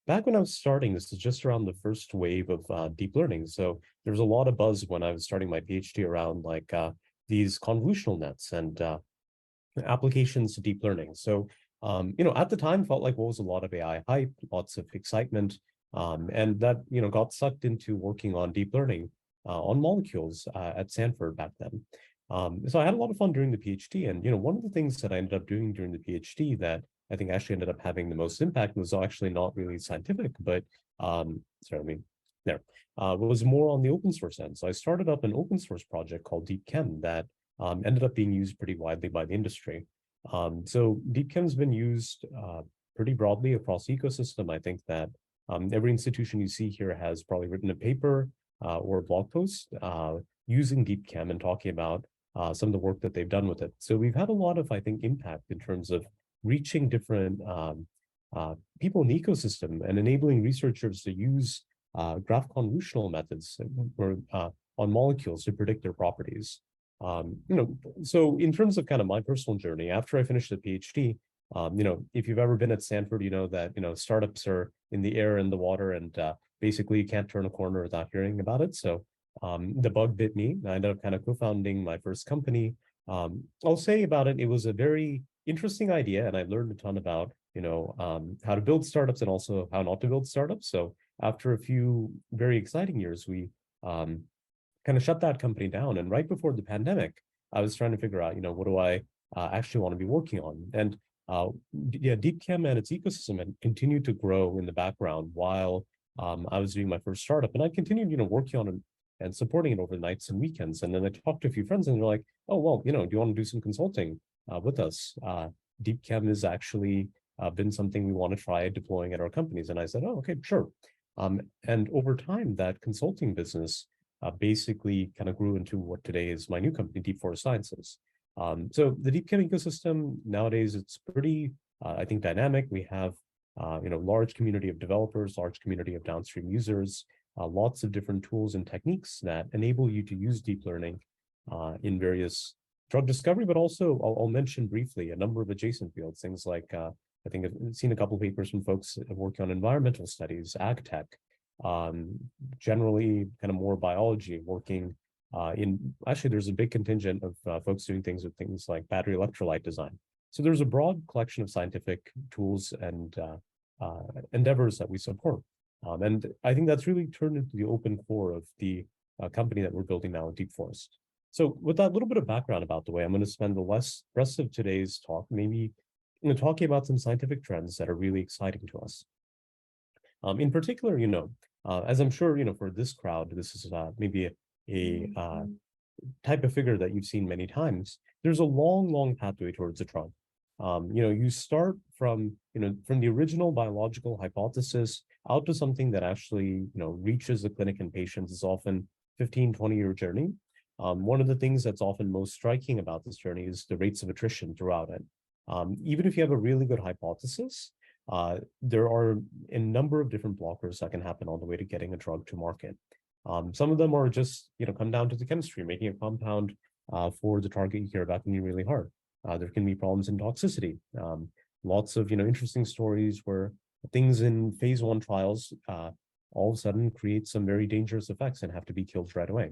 back when I was starting, this is just around the first wave of deep learning. So there was a lot of buzz when I was starting my PhD around like these convolutional nets and applications to deep learning. So, at the time felt like what was a lot of AI hype, lots of excitement, and that, got sucked into working on deep learning on molecules at Stanford back then. So I had a lot of fun during the PhD. And, one of the things that I ended up doing during the PhD that I think actually ended up having the most impact was actually not really scientific, but was more on the open source end. So I started up an open source project called DeepChem that ended up being used pretty widely by the industry. So DeepChem has been used pretty broadly across the ecosystem. I think that every institution you see here has probably written a paper or a blog post using DeepChem and talking about some of the work that they've done with it. So we've had a lot of, I think, impact in terms of reaching different people in the ecosystem and enabling researchers to use graph convolutional methods or on molecules to predict their properties. So in terms of kind of my personal journey, after I finished the PhD, if you've ever been at Stanford, you know that, startups are in the air and the water, and basically you can't turn a corner without hearing about it. So the bug bit me. I ended up kind of co-founding my first company. I'll say about it, it was a very interesting idea, and I learned a ton about, how to build startups and also how not to build startups. So after a few very exciting years, we kind of shut that company down. And right before the pandemic, I was trying to figure out, what do I actually want to be working on? And DeepChem and its ecosystem had continued to grow in the background while I was doing my first startup. And I continued, working on it and supporting it over nights and weekends. And then I talked to a few friends, and they're like, oh, well, do you want to do some consulting with us? DeepChem has actually been something we want to try deploying at our companies. And I said, oh, okay, sure. And over time, that consulting business basically kind of grew into what today is my new company, Deep Forest Sciences. So the DeepChem ecosystem nowadays, it's pretty, I think, dynamic. We have, large community of developers, large community of downstream users, lots of different tools and techniques that enable you to use deep learning in various drug discovery, but also I'll mention briefly a number of adjacent fields, things like, I think I've seen a couple of papers from folks working on environmental studies, ag tech, generally kind of more biology, working actually there's a big contingent of folks doing things with things like battery electrolyte design. So there's a broad collection of scientific tools and endeavors that we support. And I think that's really turned into the open core of the company that we're building now at Deep Forest. So with that little bit of background about the way, I'm going to spend the rest of today's talk maybe talking about some scientific trends that are really exciting to us. In particular, as I'm sure, for this crowd, this is maybe a type of figure that you've seen many times. There's a long, long pathway towards a drug. You start from, from the original biological hypothesis out to something that actually, reaches the clinic in patients is often 15, 20-year journey. One of the things that's often most striking about this journey is the rates of attrition throughout it. Even if you have a really good hypothesis, there are a number of different blockers that can happen on the way to getting a drug to market. Some of them are just, come down to the chemistry, making a compound for the target you care about can be really hard. There can be problems in toxicity. Lots of, interesting stories where things in phase 1 trials all of a sudden create some very dangerous effects and have to be killed right away.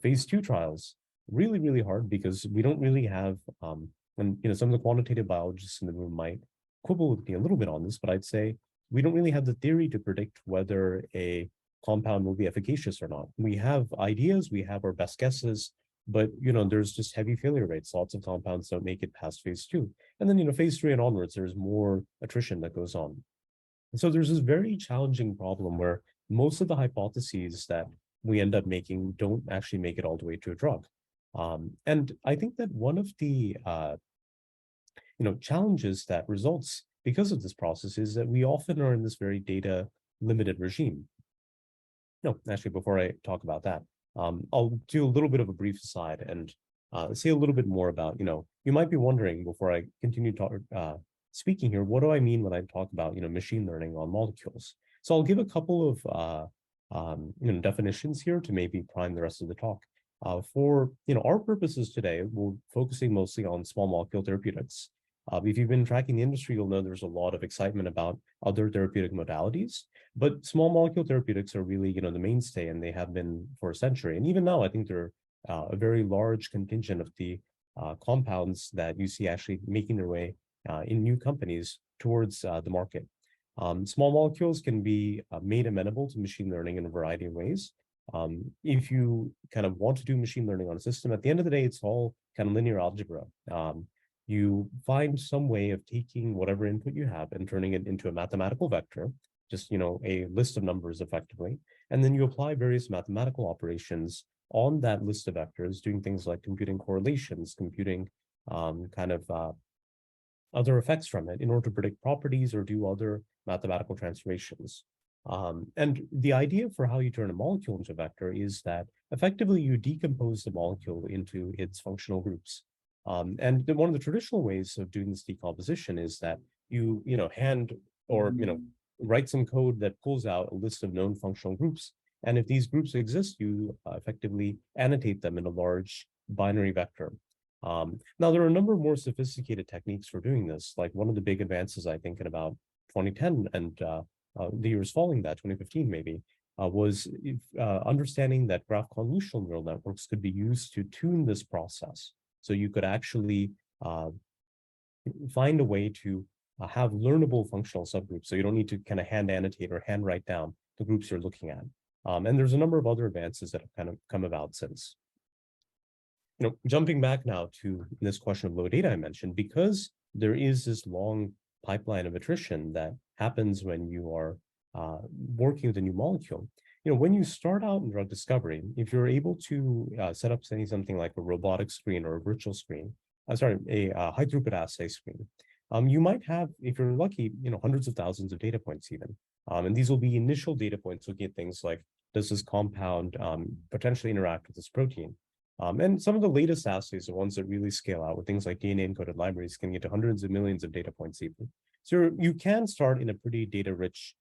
Phase 2 trials, really, really hard because we don't really have, and some of the quantitative biologists in the room might quibble with me a little bit on this, but I'd say we don't really have the theory to predict whether a compound will be efficacious or not. We have ideas, we have our best guesses, but there's just heavy failure rates. Lots of compounds don't make it past phase 2. And then, phase 3 and onwards, there's more attrition that goes on. And so there's this very challenging problem where most of the hypotheses that we end up making don't actually make it all the way to a drug. And I think that one of the challenges that results because of this process is that we often are in this very data limited regime. No, actually, before I talk about that, I'll do a little bit of a brief aside and say a little bit more about, you might be wondering before I continue speaking here, what do I mean when I talk about, machine learning on molecules? So I'll give a couple of definitions here to maybe prime the rest of the talk. For our purposes today, we're focusing mostly on small molecule therapeutics. If you've been tracking the industry, you'll know there's a lot of excitement about other therapeutic modalities, but small molecule therapeutics are really, the mainstay, and they have been for a century. And even now, I think they're a very large contingent of the compounds that you see actually making their way in new companies towards the market. Small molecules can be made amenable to machine learning in a variety of ways. If you kind of want to do machine learning on a system, at the end of the day, it's all kind of linear algebra. You find some way of taking whatever input you have and turning it into a mathematical vector, just, a list of numbers effectively. And then you apply various mathematical operations on that list of vectors, doing things like computing correlations, computing other effects from it in order to predict properties or do other mathematical transformations. And the idea for how you turn a molecule into a vector is that effectively you decompose the molecule into its functional groups. And one of the traditional ways of doing this decomposition is that you hand or write some code that pulls out a list of known functional groups. And if these groups exist, you effectively annotate them in a large binary vector. Now, there are a number of more sophisticated techniques for doing this. Like one of the big advances, I think, in about 2010 and the years following that, 2015 maybe, was understanding that graph convolutional neural networks could be used to tune this process. So you could actually find a way to have learnable functional subgroups. So you don't need to kind of hand annotate or hand write down the groups you're looking at. And there's a number of other advances that have kind of come about since. Jumping back now to this question of low data I mentioned, because there is this long pipeline of attrition that happens when you are working with a new molecule. When you start out in drug discovery, if you're able to set up something like a robotic screen or a virtual screen, a high throughput assay screen, you might have, if you're lucky, hundreds of thousands of data points even. And these will be initial data points looking at things like, does this compound potentially interact with this protein? And some of the latest assays, the ones that really scale out with things like DNA encoded libraries, can get to hundreds of millions of data points even. So you can start in a pretty data-rich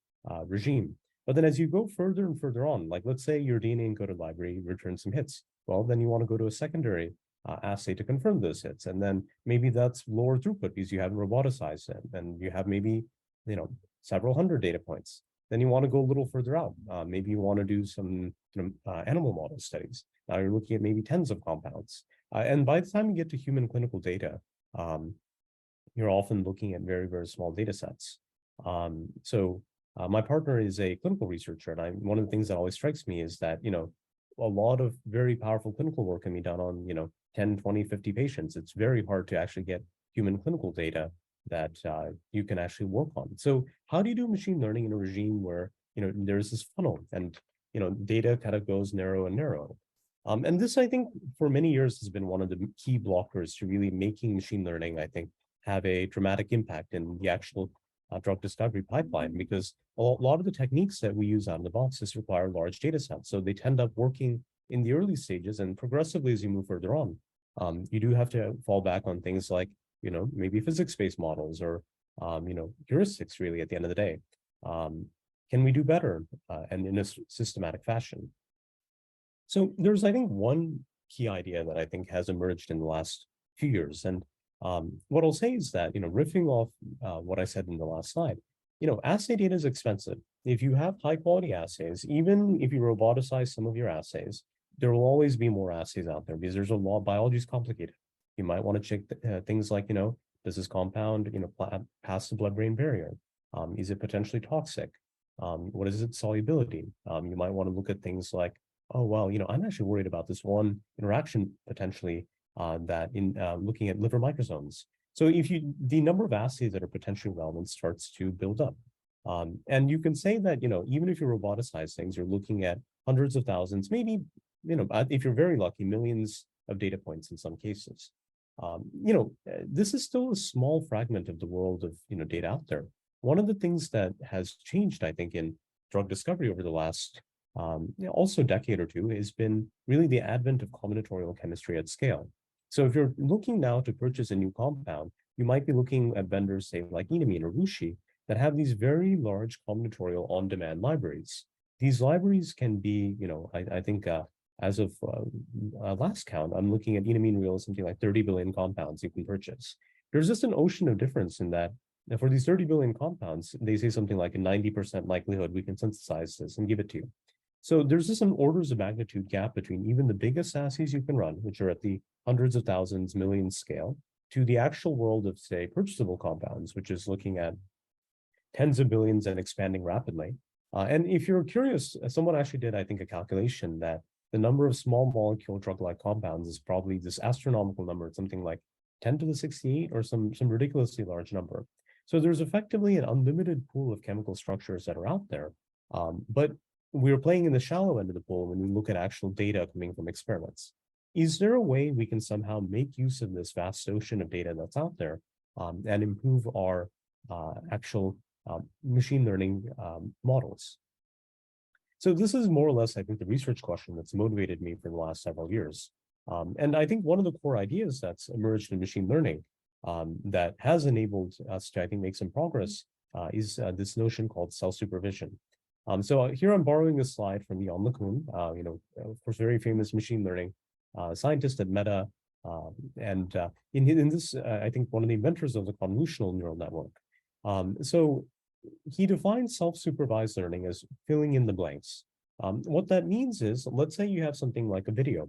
regime. But then as you go further and further on, like let's say your DNA encoded library returns some hits. Well, then you want to go to a secondary assay to confirm those hits. And then maybe that's lower throughput because you haven't roboticized it. And you have maybe, several hundred data points. Then you want to go a little further out. Maybe you want to do some animal model studies. Now you're looking at maybe tens of compounds. And by the time you get to human clinical data, you're often looking at very, very small data sets. My partner is a clinical researcher, and one of the things that always strikes me is that, a lot of very powerful clinical work can be done on, 10, 20, 50 patients. It's very hard to actually get human clinical data that you can actually work on. So how do you do machine learning in a regime where, there's this funnel and, data kind of goes narrow and narrow? And this, I think, for many years has been one of the key blockers to really making machine learning, I think, have a dramatic impact in the actual drug discovery pipeline, because a lot of the techniques that we use out of the boxes require large data sets. So they tend up working in the early stages, and progressively as you move further on, you do have to fall back on things like, maybe physics-based models or, heuristics really at the end of the day. Can we do better and in a systematic fashion? So there's, I think, one key idea that I think has emerged in the last few years. And what I'll say is that, riffing off what I said in the last slide, assay data is expensive. If you have high quality assays, even if you roboticize some of your assays, there will always be more assays out there because there's a lot, biology is complicated. You might want to check things like, does this compound, pass the blood-brain barrier? Is it potentially toxic? What is its solubility? You might want to look at things like, oh, well, I'm actually worried about this one interaction potentially that in looking at liver microsomes. So the number of assays that are potentially relevant starts to build up. And you can say that, even if you roboticize things, you're looking at hundreds of thousands, maybe, if you're very lucky, millions of data points in some cases. This is still a small fragment of the world of, data out there. One of the things that has changed, I think, in drug discovery over the last also decade or two has been really the advent of combinatorial chemistry at scale. So if you're looking now to purchase a new compound, you might be looking at vendors, say, like Enamine or WuXi, that have these very large combinatorial on-demand libraries. These libraries can be, I think, as of last count, I'm looking at Enamine Real, something like 30 billion compounds you can purchase. There's just an ocean of difference in that. Now, for these 30 billion compounds, they say something like a 90% likelihood we can synthesize this and give it to you. So there's just an orders of magnitude gap between even the biggest assays you can run, which are at the hundreds of thousands, millions scale, to the actual world of, say, purchasable compounds, which is looking at tens of billions and expanding rapidly. And if you're curious, someone actually did, I think, a calculation that the number of small molecule drug-like compounds is probably this astronomical number, something like 10 to the 68 or some ridiculously large number. So there's effectively an unlimited pool of chemical structures that are out there. But we're playing in the shallow end of the pool when we look at actual data coming from experiments. Is there a way we can somehow make use of this vast ocean of data that's out there and improve our actual machine learning models? So this is more or less, I think, the research question that's motivated me for the last several years. And I think one of the core ideas that's emerged in machine learning that has enabled us to, I think, make some progress is this notion called self-supervision. So here I'm borrowing a slide from Jan LeCun, of course, very famous machine learning scientist at Meta. And in this, I think, one of the inventors of the convolutional neural network. So he defines self-supervised learning as filling in the blanks. What that means is, let's say you have something like a video.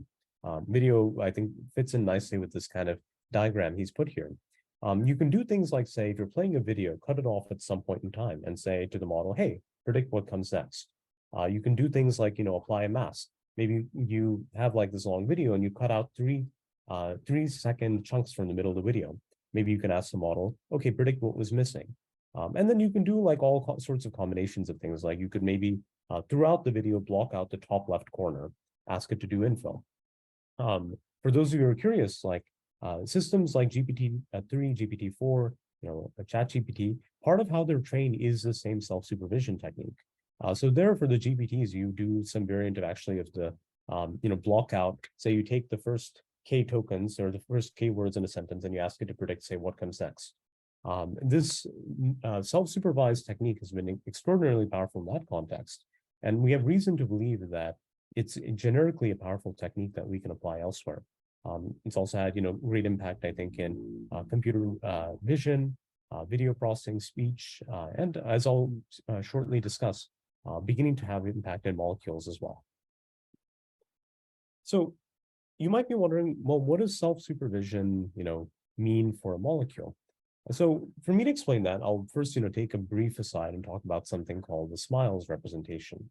Video, I think, fits in nicely with this kind of diagram he's put here. You can do things like, say, if you're playing a video, cut it off at some point in time and say to the model, hey, predict what comes next. You can do things like, apply a mask. Maybe you have like this long video and you cut out 3-second chunks from the middle of the video. Maybe you can ask the model, okay, predict what was missing. And then you can do like all sorts of combinations of things. Like you could maybe throughout the video, block out the top left corner, ask it to do infill. For those of you who are curious, like systems like GPT-3, GPT-4, ChatGPT, part of how they're trained is the same self-supervision technique. So there for the GPTs, you do some variant of actually of the, block out, say you take the first K tokens or the first K words in a sentence and you ask it to predict, say, what comes next. This self-supervised technique has been extraordinarily powerful in that context. And we have reason to believe that it's generically a powerful technique that we can apply elsewhere. It's also had, great impact, I think, in computer vision, video processing, speech, and as I'll shortly discuss, beginning to have impact in molecules as well. So you might be wondering, well, what does self-supervision, mean for a molecule? So for me to explain that, I'll first, take a brief aside and talk about something called the SMILES representation.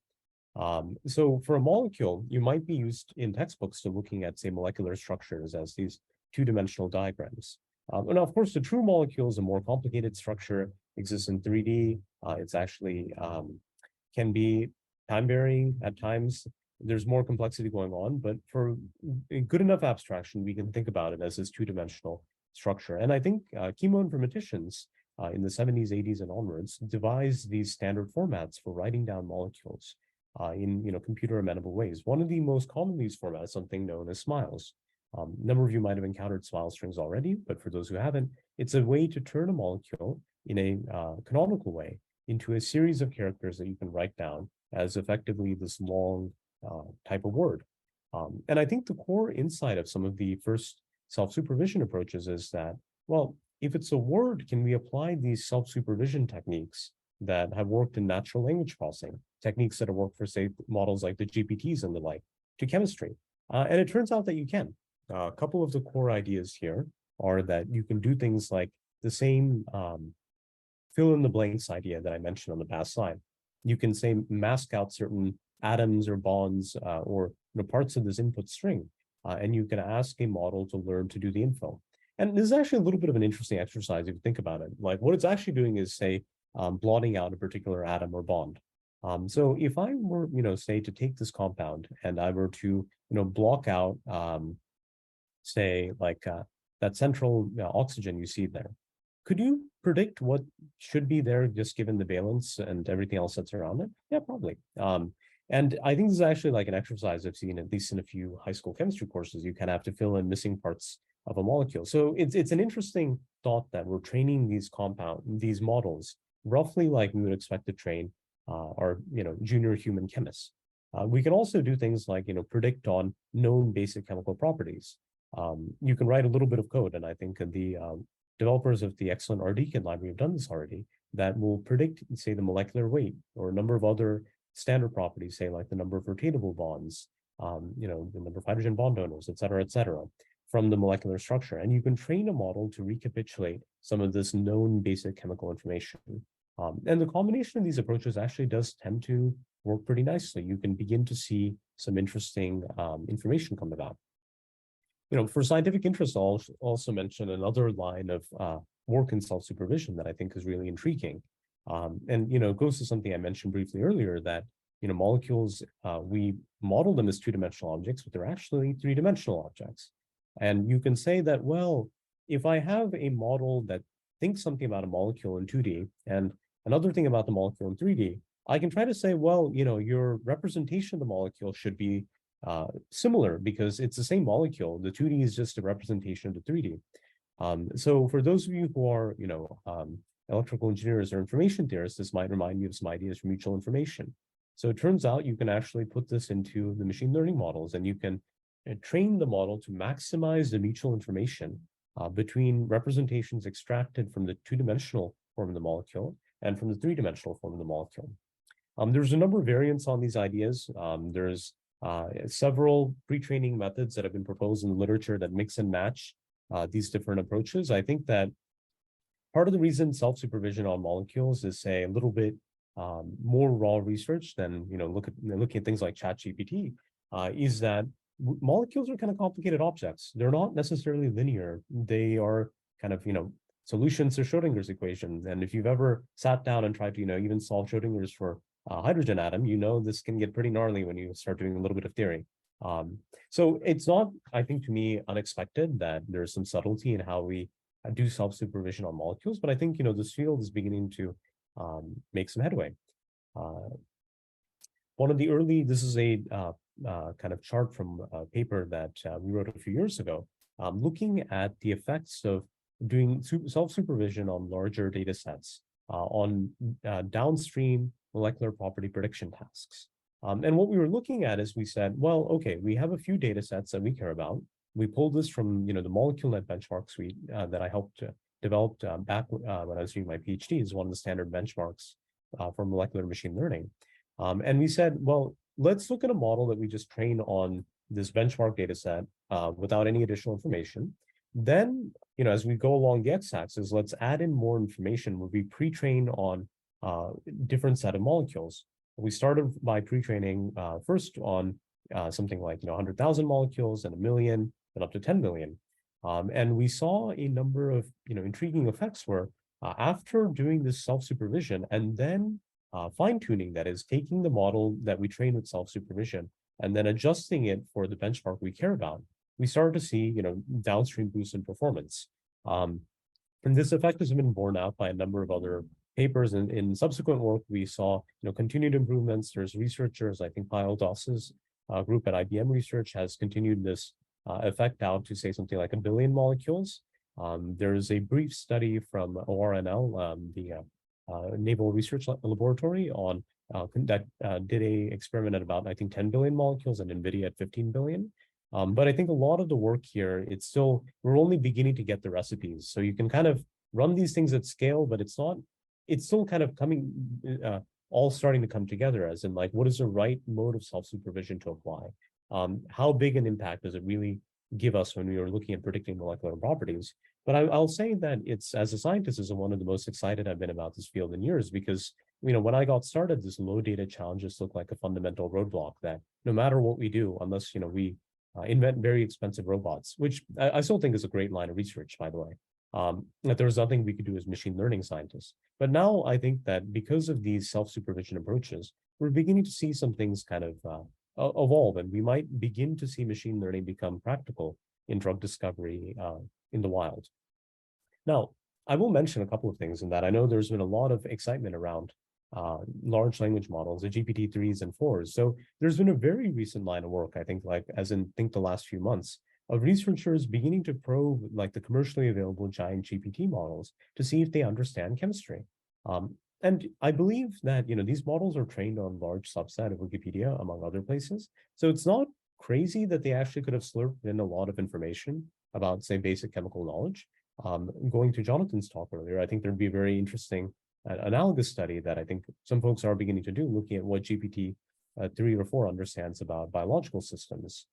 So for a molecule, you might be used in textbooks to looking at, say, molecular structures as these two-dimensional diagrams. And of course, the true molecule is a more complicated structure, exists in 3D. It's actually can be time varying at times. There's more complexity going on, but for a good enough abstraction, we can think about it as this two-dimensional structure. And I think chemoinformaticians in the 70s, 80s, and onwards devised these standard formats for writing down molecules in computer amenable ways. One of the most commonly used formats is something known as SMILES. A number of you might have encountered SMILE strings already, but for those who haven't, it's a way to turn a molecule in a canonical way into a series of characters that you can write down as effectively this long type of word. And I think the core insight of some of the first self-supervision approaches is that, well, if it's a word, can we apply these self-supervision techniques that have worked in natural language processing, techniques that have worked for, say, models like the GPTs and the like, to chemistry? And it turns out that you can. A couple of the core ideas here are that you can do things like the same fill in the blanks idea that I mentioned on the past slide. You can say mask out certain atoms or bonds or parts of this input string, and you can ask a model to learn to do the info. And this is actually a little bit of an interesting exercise if you think about it. Like what it's actually doing is, say, blotting out a particular atom or bond. So if I were, say, to take this compound and I were to, block out, say, like that central oxygen you see there, could you predict what should be there just given the valence and everything else that's around it? Yeah, probably. And I think this is actually like an exercise I've seen, at least in a few high school chemistry courses. You kind of have to fill in missing parts of a molecule. So it's an interesting thought that we're training these models roughly like we would expect to train our junior human chemists. We can also do things like predict on known basic chemical properties. You can write a little bit of code, and I think the developers of the excellent RDKit library have done this already, that will predict, say, the molecular weight or a number of other standard properties, say like the number of rotatable bonds, the number of hydrogen bond donors, et cetera, from the molecular structure. And you can train a model to recapitulate some of this known basic chemical information. And the combination of these approaches actually does tend to work pretty nicely. You can begin to see some interesting information come about. For scientific interest, I'll also mention another line of work in self-supervision that I think is really intriguing. And it goes to something I mentioned briefly earlier, that molecules, we model them as two-dimensional objects, but they're actually three-dimensional objects. And you can say that, well, if I have a model that thinks something about a molecule in 2D and another thing about the molecule in 3D, I can try to say, well, your representation of the molecule should be similar because it's the same molecule. The 2D is just a representation of the 3D. So for those of you who are, electrical engineers or information theorists, this might remind you of some ideas for mutual information. So it turns out you can actually put this into the machine learning models, and you can train the model to maximize the mutual information between representations extracted from the two-dimensional form of the molecule and from the three-dimensional form of the molecule. There's a number of variants on these ideas. There's several pre-training methods that have been proposed in the literature that mix and match these different approaches. I think that part of the reason self-supervision on molecules is, say, a little bit more raw research than looking at things like ChatGPT is that molecules are kind of complicated objects. They're not necessarily linear. They are kind of solutions to Schrodinger's equation. And if you've ever sat down and tried to even solve Schrodinger's for a hydrogen atom, this can get pretty gnarly when you start doing a little bit of theory. So it's not, I think, to me, unexpected that there's some subtlety in how we do self-supervision on molecules, but I think this field is beginning to make some headway. One of the early, this is a kind of chart from a paper that we wrote a few years ago, looking at the effects of doing self-supervision on larger data sets on downstream molecular property prediction tasks. And what we were looking at is we said, well, okay, we have a few data sets that we care about. We pulled this from the MoleculeNet benchmark suite that I helped develop back when I was doing my PhD, is one of the standard benchmarks for molecular machine learning. And we said, well, let's look at a model that we just train on this benchmark data set without any additional information. Then, as we go along the x-axis, let's add in more information where we pre-train on different set of molecules. We started by pre-training first on something like 100,000 molecules and 1 million, and up to 10 million. And we saw a number of intriguing effects where after doing this self-supervision and then fine-tuning, that is, taking the model that we trained with self-supervision and then adjusting it for the benchmark we care about, we started to see downstream boosts in performance. And this effect has been borne out by a number of other papers. And in subsequent work, we saw continued improvements. There's researchers, I think Payal Das's group at IBM Research has continued this effect out to say something like 1 billion molecules. There's a brief study from ORNL, the Naval Research Laboratory, on that did a experiment at about, I think, 10 billion molecules, and NVIDIA at 15 billion. But I think a lot of the work here, we're only beginning to get the recipes. So you can kind of run these things at scale, but it's still kind of coming, all starting to come together, as in like, what is the right mode of self-supervision to apply? How big an impact does it really give us when we are looking at predicting molecular properties? But I'll say that as a scientist, is one of the most excited I've been about this field in years, because when I got started, this low data challenges looked like a fundamental roadblock that no matter what we do, unless we invent very expensive robots, which I still think is a great line of research, by the way, that there was nothing we could do as machine learning scientists. But now I think that because of these self-supervision approaches, we're beginning to see some things kind of evolve, and we might begin to see machine learning become practical in drug discovery in the wild. Now, I will mention a couple of things in that I know there's been a lot of excitement around large language models, the GPT-3s and 4s. So there's been a very recent line of work, I think, the last few months, of researchers beginning to probe like the commercially available giant GPT models to see if they understand chemistry. And I believe that these models are trained on large subset of Wikipedia, among other places. So it's not crazy that they actually could have slurped in a lot of information about, say, basic chemical knowledge. Going to Jonathan's talk earlier, I think there'd be a very interesting analogous study that I think some folks are beginning to do, looking at what GPT 3 or 4 understands about biological systems.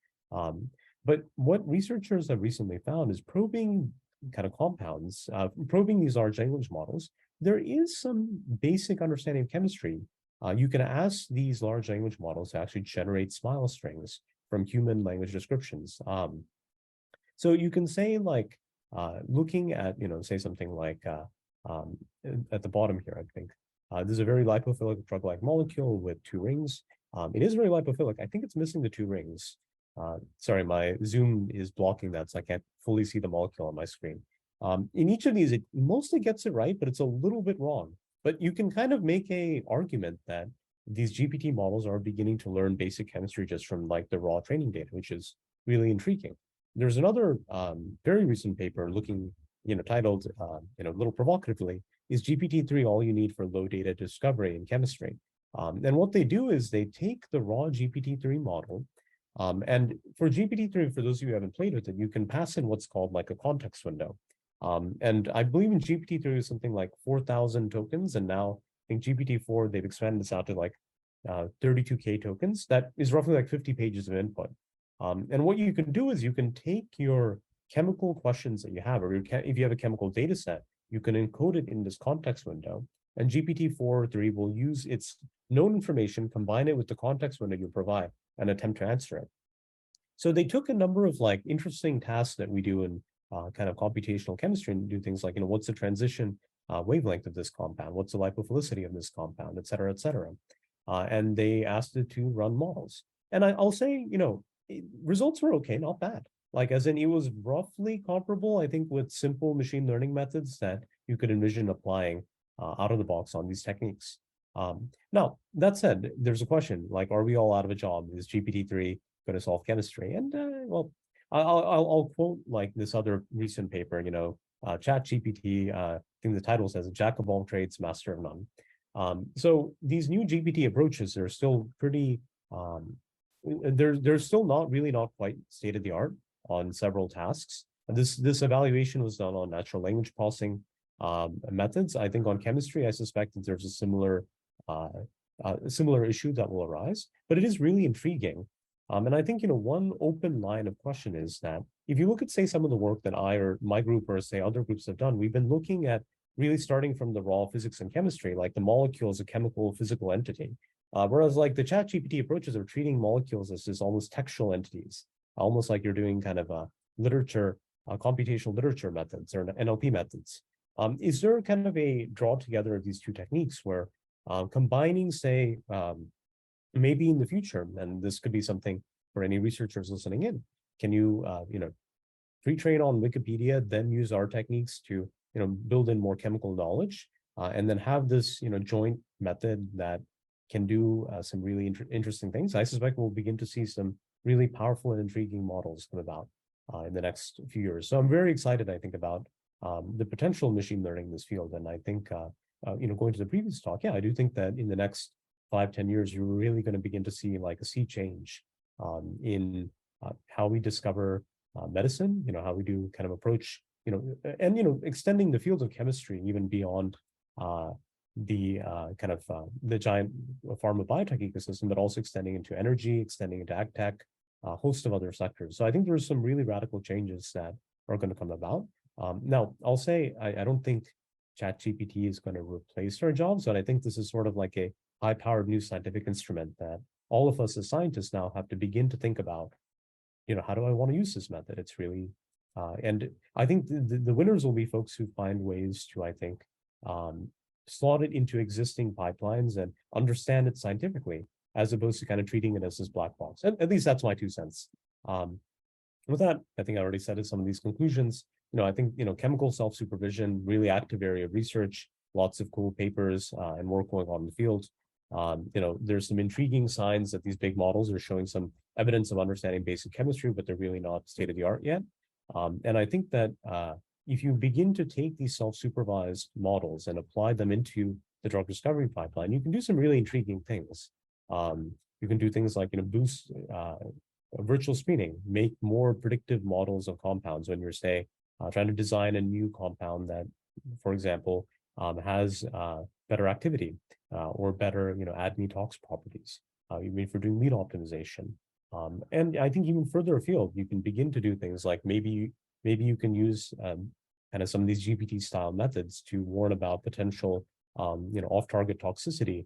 But what researchers have recently found is probing kind of compounds, probing these large language models, there is some basic understanding of chemistry. You can ask these large language models to actually generate smile strings from human language descriptions. So you can say, like, looking at, say something like at the bottom here, I think, this is a very lipophilic drug-like molecule with 2 rings. It is very lipophilic. I think it's missing the 2 rings. Sorry, my Zoom is blocking that, so I can't fully see the molecule on my screen. In each of these, it mostly gets it right, but it's a little bit wrong. But you can kind of make an argument that these GPT models are beginning to learn basic chemistry just from like the raw training data, which is really intriguing. There's another very recent paper looking, titled, a little provocatively, is GPT-3 all you need for low data discovery in chemistry? And what they do is they take the raw GPT-3 model, and for GPT-3, for those of you who haven't played with it, you can pass in what's called like a context window. And I believe in GPT-3 is something like 4,000 tokens, and now I think GPT-4, they've expanded this out to like 32K tokens. That is roughly like 50 pages of input. And what you can do is you can take your chemical questions that you have, or if you have a chemical data set, you can encode it in this context window, and GPT-4.3 will use its known information, combine it with the context window you provide, and attempt to answer it. So they took a number of like interesting tasks that we do in kind of computational chemistry, and do things like, what's the transition wavelength of this compound? What's the lipophilicity of this compound, et cetera, et cetera. And they asked it to run models. And I'll say, results were okay, not bad. Like, as in, it was roughly comparable, I think, with simple machine learning methods that you could envision applying out of the box on these techniques. Now, that said, there's a question, like, are we all out of a job? Is GPT-3 going to solve chemistry? And well, I'll quote like this other recent paper, ChatGPT, I think the title says, Jack of all trades, master of none. So these new GPT approaches are still pretty, they're still not quite state of the art on several tasks. This evaluation was done on natural language processing methods. I think on chemistry, I suspect that there's a similar issue that will arise, but it is really intriguing. And I think, one open line of question is that if you look at, say, some of the work that I or my group or, say, other groups have done, we've been looking at really starting from the raw physics and chemistry, like the molecule as a chemical physical entity. Whereas like the ChatGPT approaches are treating molecules as just almost textual entities, almost like you're doing kind of a computational literature methods or NLP methods. Is there kind of a draw together of these two techniques where combining, say, maybe in the future, and this could be something for any researchers listening in, can you, pre-train on Wikipedia, then use our techniques to, build in more chemical knowledge, and then have this, joint method that can do some really interesting things. I suspect we'll begin to see some really powerful and intriguing models come about in the next few years. So I'm very excited, I think, about the potential of machine learning in this field. And I think, going to the previous talk, yeah, I do think that in the next 5-10 years, you're really going to begin to see like a sea change in how we discover medicine, how we do kind of approach, and, extending the field of chemistry even beyond the giant pharma biotech ecosystem, but also extending into energy, extending into ag tech, a host of other sectors. So I think there's some really radical changes that are going to come about. Now, I'll say I don't think ChatGPT is going to replace our jobs, but I think this is sort of like a high-powered new scientific instrument that all of us as scientists now have to begin to think about, how do I want to use this method? It's really, and I think the winners will be folks who find ways to, I think, slot it into existing pipelines and understand it scientifically, as opposed to kind of treating it as this black box. At least that's my 2 cents. With that, I think I already said some of these conclusions. I think, chemical self-supervision, really active area of research, lots of cool papers and work going on in the field. There's some intriguing signs that these big models are showing some evidence of understanding basic chemistry, but they're really not state of the art yet. And I think that if you begin to take these self-supervised models and apply them into the drug discovery pipeline, you can do some really intriguing things. You can do things like, boost virtual screening, make more predictive models of compounds when you're, say, trying to design a new compound that, for example, has better activity or better, ADME tox properties. Even for doing lead optimization. And I think even further afield, you can begin to do things like maybe you can use kind of some of these GPT style methods to warn about potential, off-target toxicity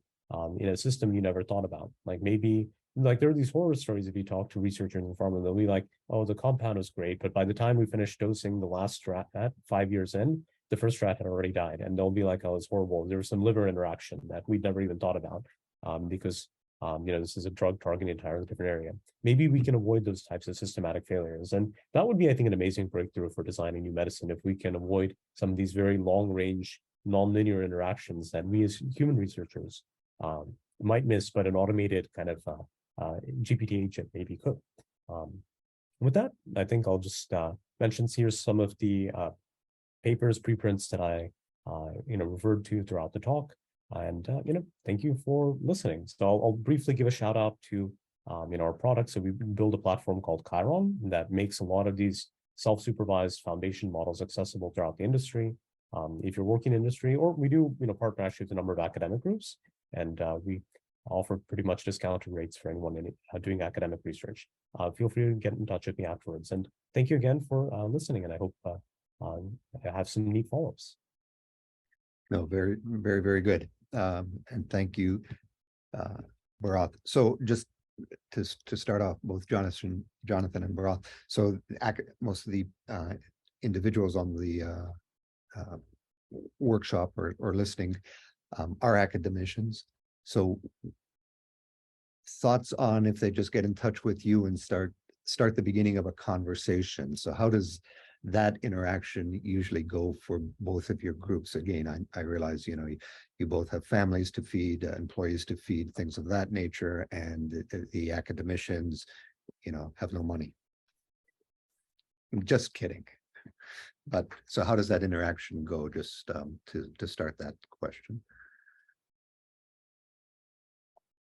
in a system you never thought about. Like maybe, like there are these horror stories if you talk to researchers in pharma, they'll be like, oh, the compound is great, but by the time we finish dosing the last rat at 5 years in, the first rat had already died. And they'll be like, oh, it's horrible. There was some liver interaction that we'd never even thought about because this is a drug targeting an entirely different area. Maybe we can avoid those types of systematic failures. And that would be, I think, an amazing breakthrough for designing new medicine if we can avoid some of these very long-range, nonlinear interactions that we as human researchers might miss, but an automated kind of GPT agent maybe could. With that, I think I'll just mention here some of the papers, preprints that I referred to throughout the talk. And thank you for listening. So I'll briefly give a shout out to our products. So we build a platform called Chiron that makes a lot of these self-supervised foundation models accessible throughout the industry. If you're working in industry, or we do partner actually with a number of academic groups, and we offer pretty much discounted rates for anyone doing academic research. Feel free to get in touch with me afterwards. And thank you again for listening. And I hope I have some neat follow-ups. No, very, very, very good. And thank you, Bharath. So just to start off, both Jonathan and Bharath. So most of the individuals on the workshop or listening are academicians. So thoughts on if they just get in touch with you and start the beginning of a conversation. So how does that interaction usually go for both of your groups? Again, I realize, you both have families to feed, employees to feed, things of that nature, and the academicians, have no money. I'm just kidding. But so how does that interaction go, just to start that question?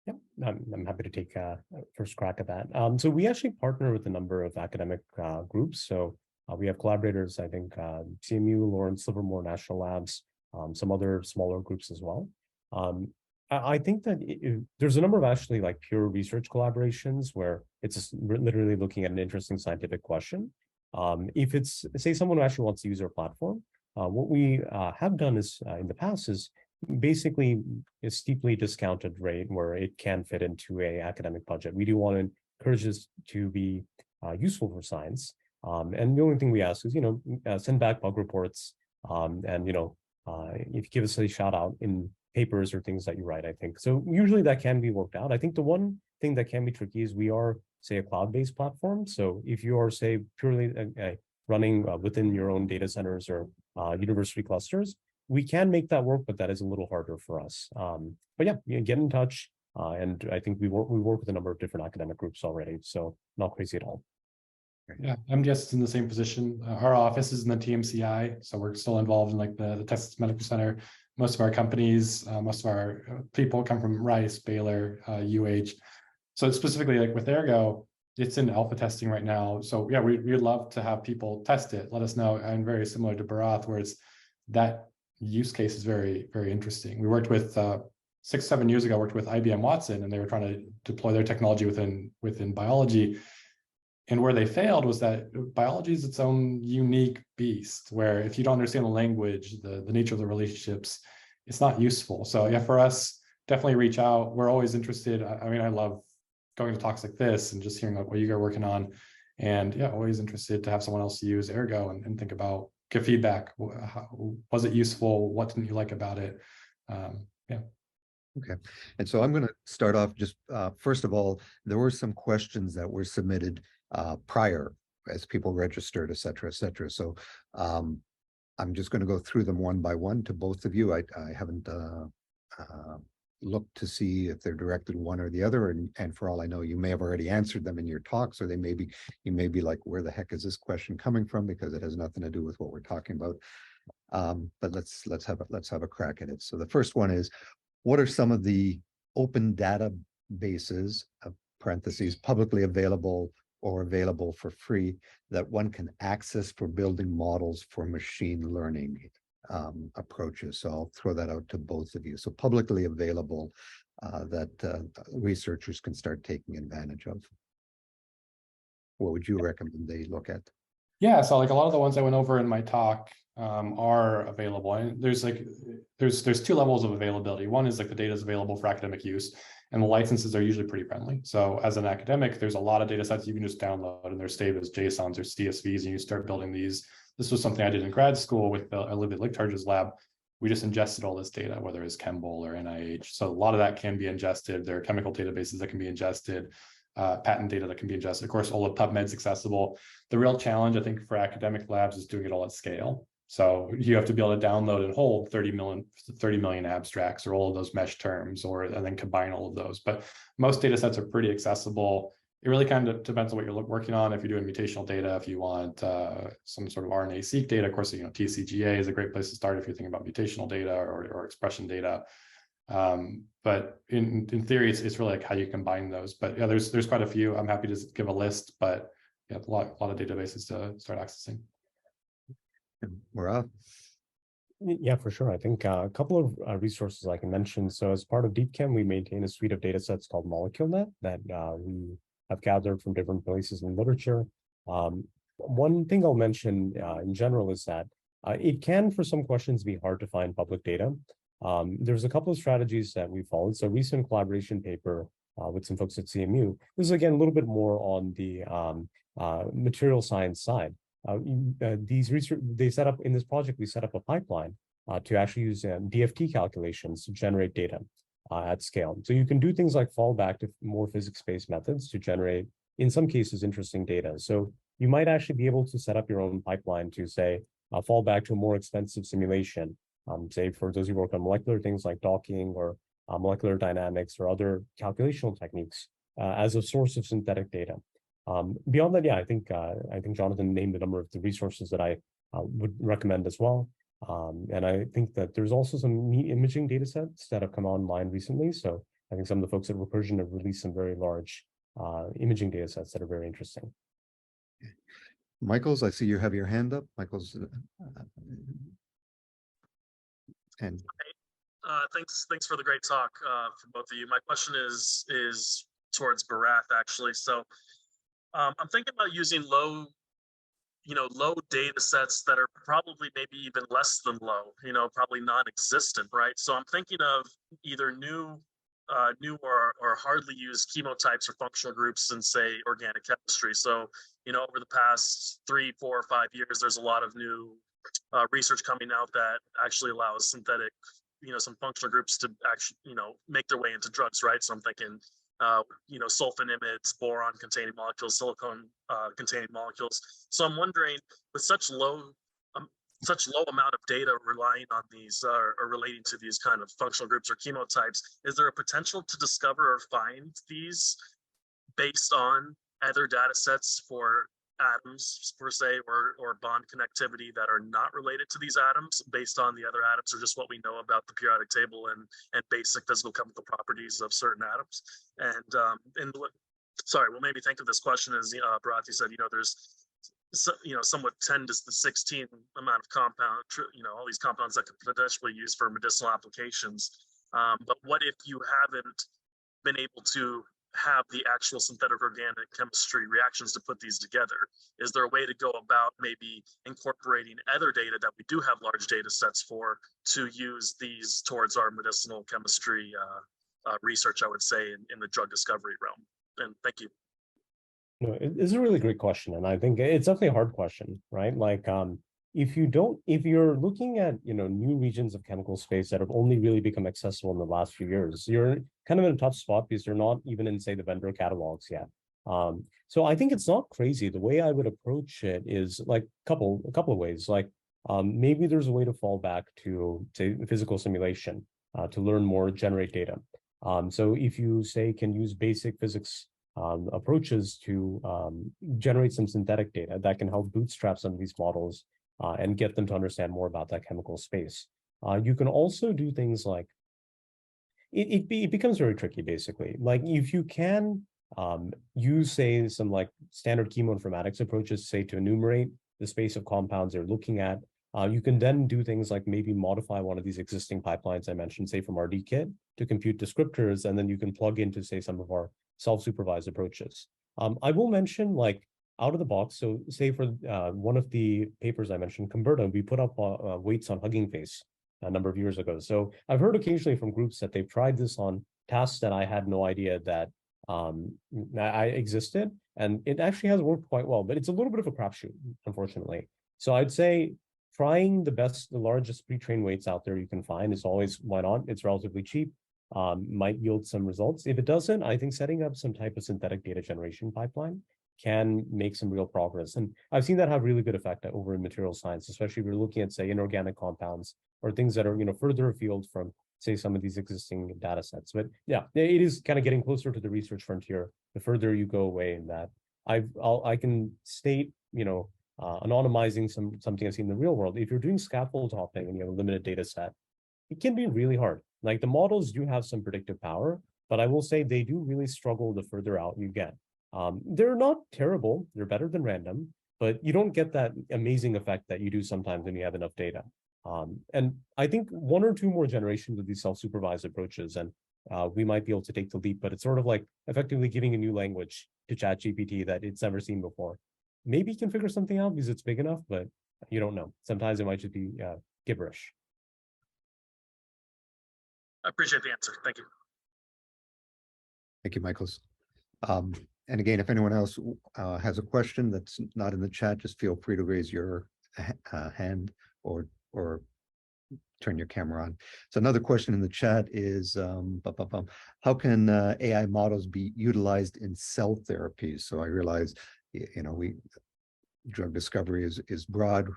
Yep, I'm happy to take a first crack at that. So we actually partner with a number of academic groups. So we have collaborators, I think, CMU, Lawrence Livermore National Labs, some other smaller groups as well. I think that there's a number of actually like pure research collaborations where it's just literally looking at an interesting scientific question. If it's, say, someone who actually wants to use our platform, what we have done is in the past is basically a steeply discounted rate where it can fit into a academic budget. We do want to encourage this to be useful for science. And the only thing we ask is, send back bug reports and, if you give us a shout out in papers or things that you write, I think. So usually that can be worked out. I think the one thing that can be tricky is we are, say, a cloud-based platform. So if you are, say, purely a running within your own data centers or university clusters. We can make that work, but that is a little harder for us. But yeah, get in touch. And I think we work with a number of different academic groups already, so not crazy at all. Yeah, MDS is in the same position. Our office is in the TMCI, so we're still involved in like the Texas Medical Center. Most of our companies, most of our people come from Rice, Baylor, UH. So specifically like with Ergo, it's in alpha testing right now. So yeah, we'd love to have people test it. Let us know. And very similar to Barath, where it's that use case is very, very interesting. We worked with 6-7 years ago, worked with IBM Watson, and they were trying to deploy their technology within biology. And where they failed was that biology is its own unique beast, where if you don't understand the language, the nature of the relationships, it's not useful. So yeah, for us, definitely reach out. We're always interested. I mean, I love going to talks like this and just hearing what you guys are working on. And yeah, always interested to have someone else use Ergo and think about, give feedback. Was it useful? What didn't you like about it? Yeah. Okay, and so I'm going to start off just first of all, there were some questions that were submitted prior as people registered, et cetera, et cetera. So I'm just going to go through them one by one to both of you. I haven't looked to see if they're directed one or the other, and for all I know, you may have already answered them in your talks, or you may be like, where the heck is this question coming from, because it has nothing to do with what we're talking about. But let's have a crack at it. So the first one is, what are some of the open databases, parentheses, publicly available or available for free, that one can access for building models for machine learning approaches? So I'll throw that out to both of you. So publicly available that researchers can start taking advantage of. What would you recommend they look at? Yeah, so like a lot of the ones I went over in my talk are available. And there's two levels of availability. One is like the data is available for academic use, and the licenses are usually pretty friendly. So as an academic, there's a lot of data sets you can just download, and they're saved as JSONs or CSVs, and you start building these. This was something I did in grad school with Olivia Lichtarge's lab. We just ingested all this data, whether it's Chembol or NIH. So a lot of that can be ingested. There are chemical databases that can be ingested. Patent data that can be ingested. Of course, all of PubMed's accessible. The real challenge, I think, for academic labs is doing it all at scale. So you have to be able to download and hold 30 million abstracts, or all of those mesh terms, and then combine all of those. But most data sets are pretty accessible. It really kind of depends on what you're working on. If you're doing mutational data, if you want some sort of RNA-seq data, of course, TCGA is a great place to start if you're thinking about mutational data or expression data. But in theory, it's really like how you combine those. But yeah, there's quite a few. I'm happy to give a list, but yeah, a lot of databases to start accessing. We're up. Yeah, for sure. I think a couple of resources I can mention. So as part of DeepChem, we maintain a suite of data sets called MoleculeNet that we have gathered from different places in literature. One thing I'll mention in general is that it can, for some questions, be hard to find public data. There's a couple of strategies that we followed. So recent collaboration paper with some folks at CMU. This is, again, a little bit more on the material science side. These research, they set up in this project, we set up a pipeline to actually use DFT calculations to generate data at scale. So you can do things like fall back to more physics-based methods to generate, in some cases, interesting data. So you might actually be able to set up your own pipeline to say, fall back to a more expensive simulation. Say for those who work on molecular things like docking or molecular dynamics or other calculational techniques as a source of synthetic data. Beyond that, yeah, I think Jonathan named a number of the resources that I would recommend as well. And I think that there's also some neat imaging data sets that have come online recently. So I think some of the folks at Recursion have released some very large imaging data sets that are very interesting. Michaels, I see you have your hand up. Michaels. And thanks for the great talk from both of you. My question is towards Barath, actually. So I'm thinking about using low data sets that are probably maybe even less than low, probably non-existent, right? So I'm thinking of either new or hardly used chemotypes or functional groups in, say, organic chemistry. So, over the past 3, 4, or 5 years, there's a lot of new research coming out that actually allows synthetic, some functional groups to actually, make their way into drugs, right? So I'm thinking sulfonimides, boron containing molecules, silicon containing molecules. So I'm wondering, with such low amount of data relying on these or relating to these kind of functional groups or chemotypes, is there a potential to discover or find these based on other data sets for atoms per se, or bond connectivity that are not related to these atoms based on the other atoms, or just what we know about the periodic table and basic physical chemical properties of certain atoms? And sorry, what made me think of this question is, Bharath, you said, there's somewhat 10 to the 16 amount of compound, all these compounds that could potentially use for medicinal applications. But what if you haven't been able to have the actual synthetic organic chemistry reactions to put these together? Is there a way to go about maybe incorporating other data that we do have large data sets for to use these towards our medicinal chemistry research, I would say, in the drug discovery realm? And thank you. No, it's a really great question. And I think it's definitely a hard question, right? Like, if you're looking at, new regions of chemical space that have only really become accessible in the last few years, you're kind of in a tough spot because you're not even in, say, the vendor catalogs yet. So I think it's not crazy. The way I would approach it is like a couple of ways. Like, maybe there's a way to fall back to, say, physical simulation to learn more, generate data. So if you, say, can use basic physics approaches to generate some synthetic data that can help bootstrap some of these models and get them to understand more about that chemical space. You can also do things like, it becomes very tricky, basically. Like, if you can use, say, some like standard chemoinformatics approaches, say, to enumerate the space of compounds you're looking at, you can then do things like maybe modify one of these existing pipelines I mentioned, say, from RDKit to compute descriptors, and then you can plug into, say, some of our self-supervised approaches. I will mention, like, out of the box, so say for one of the papers I mentioned, Comberta, we put up weights on Hugging Face a number of years ago. So I've heard occasionally from groups that they've tried this on tasks that I had no idea that I existed, and it actually has worked quite well, but it's a little bit of a crapshoot, unfortunately. So I'd say trying the largest pre-trained weights out there you can find is always, why not? It's relatively cheap. Might yield some results. If it doesn't, I think setting up some type of synthetic data generation pipeline can make some real progress. And I've seen that have really good effect over in material science, especially if you're looking at, say, inorganic compounds or things that are, further afield from, say, some of these existing data sets. But yeah, it is kind of getting closer to the research frontier the further you go away in that. I can state, anonymizing something I've seen in the real world. If you're doing scaffold hopping and you have a limited data set, it can be really hard. Like, the models do have some predictive power, but I will say they do really struggle the further out you get. They're not terrible. They're better than random, but you don't get that amazing effect that you do sometimes when you have enough data. And I think one or two more generations of these self-supervised approaches, and we might be able to take the leap, but it's sort of like effectively giving a new language to ChatGPT that it's never seen before. Maybe you can figure something out because it's big enough, but you don't know. Sometimes it might just be gibberish. I appreciate the answer. Thank you. Thank you, Michaels. And again, if anyone else has a question that's not in the chat, just feel free to raise your hand or turn your camera on. So another question in the chat is, how can AI models be utilized in cell therapies? So I realize, drug discovery is broad.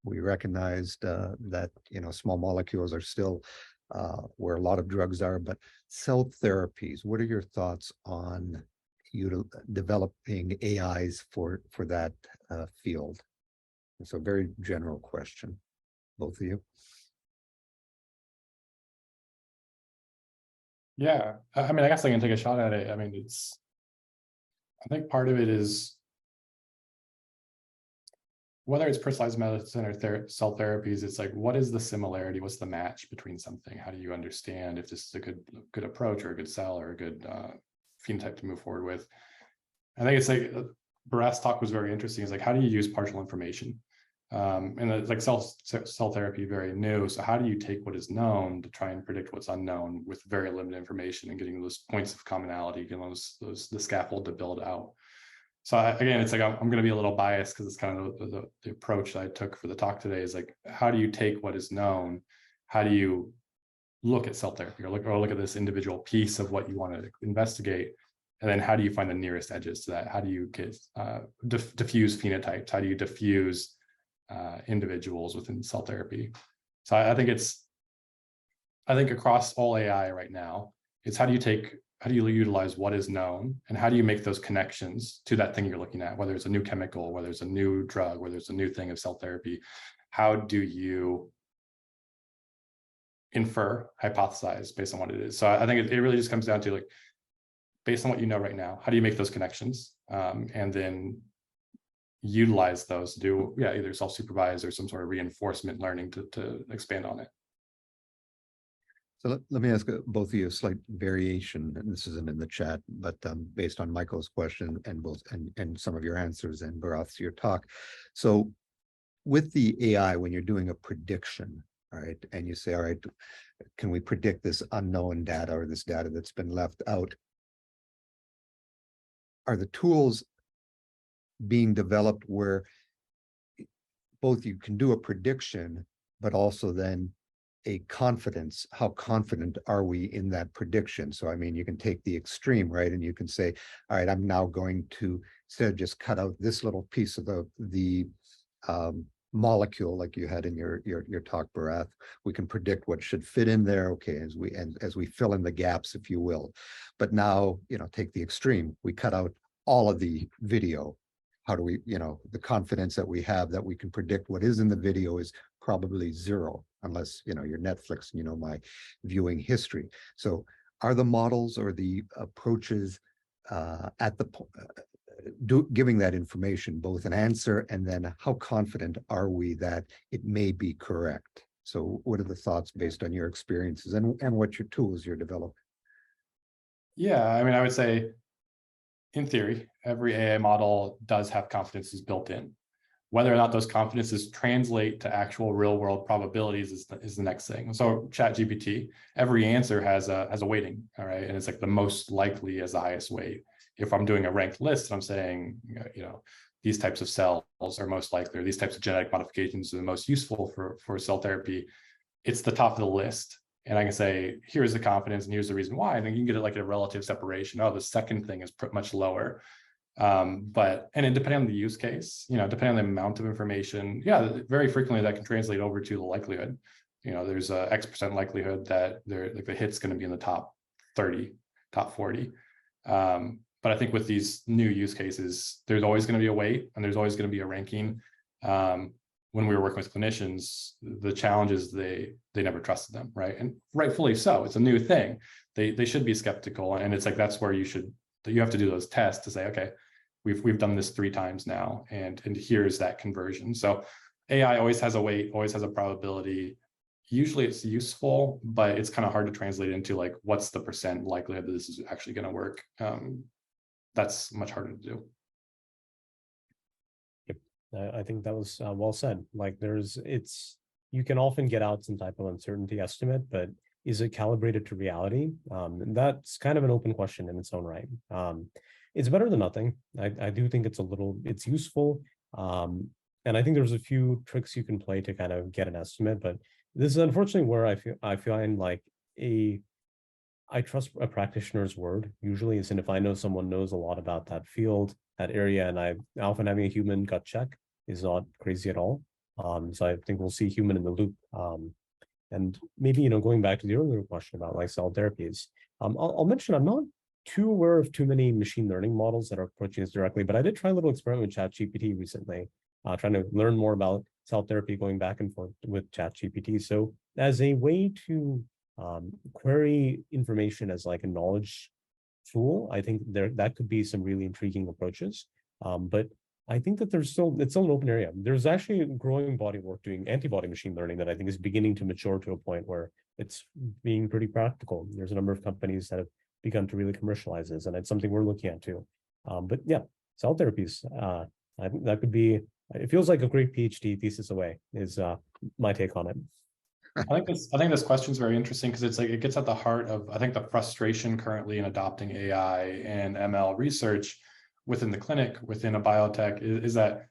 We recognized that, small molecules are still where a lot of drugs are, but cell therapies, what are your thoughts on developing AIs for that field? It's a very general question, both of you. Yeah, I mean, I guess I can take a shot at it. I mean, I think part of it is, whether it's personalized medicine or cell therapies, it's like, what is the similarity? What's the match between something? How do you understand if this is a good approach or a good cell or a good phenotype to move forward with? I think it's like, Bharath's talk was very interesting. It's like, how do you use partial information? And it's like cell therapy, very new. So how do you take what is known to try and predict what's unknown with very limited information and getting those points of commonality, getting the scaffold to build out? So again, it's like, I'm going to be a little biased because it's kind of the approach that I took for the talk today is like, how do you take what is known? How do you look at cell therapy or look at this individual piece of what you want to investigate And then how do you find the nearest edges to that? How do you get diffuse phenotypes? How do you diffuse individuals within cell therapy? So I think across all AI right now, it's how do you utilize what is known, and how do you make those connections to that thing you're looking at, whether it's a new chemical, whether it's a new drug, whether it's a new thing of cell therapy. How do you infer, hypothesize based on what it is? So I think it really just comes down to, like, based on what you know right now, how do you make those connections, and then utilize those to do, either self-supervised or some sort of reinforcement learning to expand on it. So let me ask both of you a slight variation, and this isn't in the chat, but based on Michael's question and some of your answers and Bharath's your talk. So with the AI, when you're doing a prediction, all right, and you say, all right, can we predict this unknown data or this data that's been left out? Are the tools being developed where both you can do a prediction, but also then a confidence? How confident are we in that prediction? So, I mean, you can take the extreme, right? And you can say, all right, I'm now going to, instead of just cut out this little piece of the molecule like you had in your talk, Bharath, we can predict what should fit in there. Okay, as we fill in the gaps, if you will. But now, take the extreme, we cut out all of the video. How do we, the confidence that we have that we can predict what is in the video is probably zero, unless, you're Netflix and my viewing history. So are the models or the approaches at the giving that information both an answer, and then how confident are we that it may be correct? So what are the thoughts based on your experiences and what your tools you're developing? Yeah, I mean, I would say, in theory, every AI model does have confidences built in. Whether or not those confidences translate to actual real world probabilities is the next thing. So ChatGPT, every answer has a weighting, all right? And it's like the most likely as the highest weight. If I'm doing a ranked list, I'm saying, these types of cells are most likely, or these types of genetic modifications are the most useful for cell therapy, it's the top of the list. And I can say, here's the confidence and here's the reason why. And then you can get it like a relative separation. Oh, the second thing is much lower. And then depending on the use case, depending on the amount of information, very frequently that can translate over to the likelihood. There's a X% likelihood that the hit's going to be in the top 30, top 40. But I think with these new use cases, there's always going to be a weight and there's always going to be a ranking. When we were working with clinicians, the challenge is they never trusted them, right? And rightfully so. It's a new thing. They should be skeptical, and it's like that's where you have to do those tests to say, okay, we've done this 3 times now, and here's that conversion. So AI always has a weight, always has a probability. Usually it's useful, but it's kind of hard to translate into like what's the % likelihood that this is actually going to work. That's much harder to do. I think that was well said. Like you can often get out some type of uncertainty estimate, but is it calibrated to reality? And that's kind of an open question in its own right. It's better than nothing. I do think it's useful. And I think there's a few tricks you can play to kind of get an estimate, but this is unfortunately where I find like I trust a practitioner's word usually, is, and if I know someone knows a lot about that field, that area, and I often having a human gut check is not crazy at all. So I think we'll see human in the loop. And maybe, going back to the earlier question about like cell therapies, I'll mention I'm not too aware of too many machine learning models that are approaching this directly, but I did try a little experiment with ChatGPT recently, trying to learn more about cell therapy, going back and forth with ChatGPT. So as a way to query information as like a knowledge tool, I think that could be some really intriguing approaches. But I think that it's still an open area. There's actually a growing body of work doing antibody machine learning that I think is beginning to mature to a point where it's being pretty practical. There's a number of companies that have begun to really commercialize this, and it's something we're looking at too. But yeah, cell therapies, I think that could be, it feels like a great PhD thesis away, is my take on it. I think this question is very interesting because it's like it gets at the heart of, I think, the frustration currently in adopting AI and ML research within the clinic, within a biotech, is that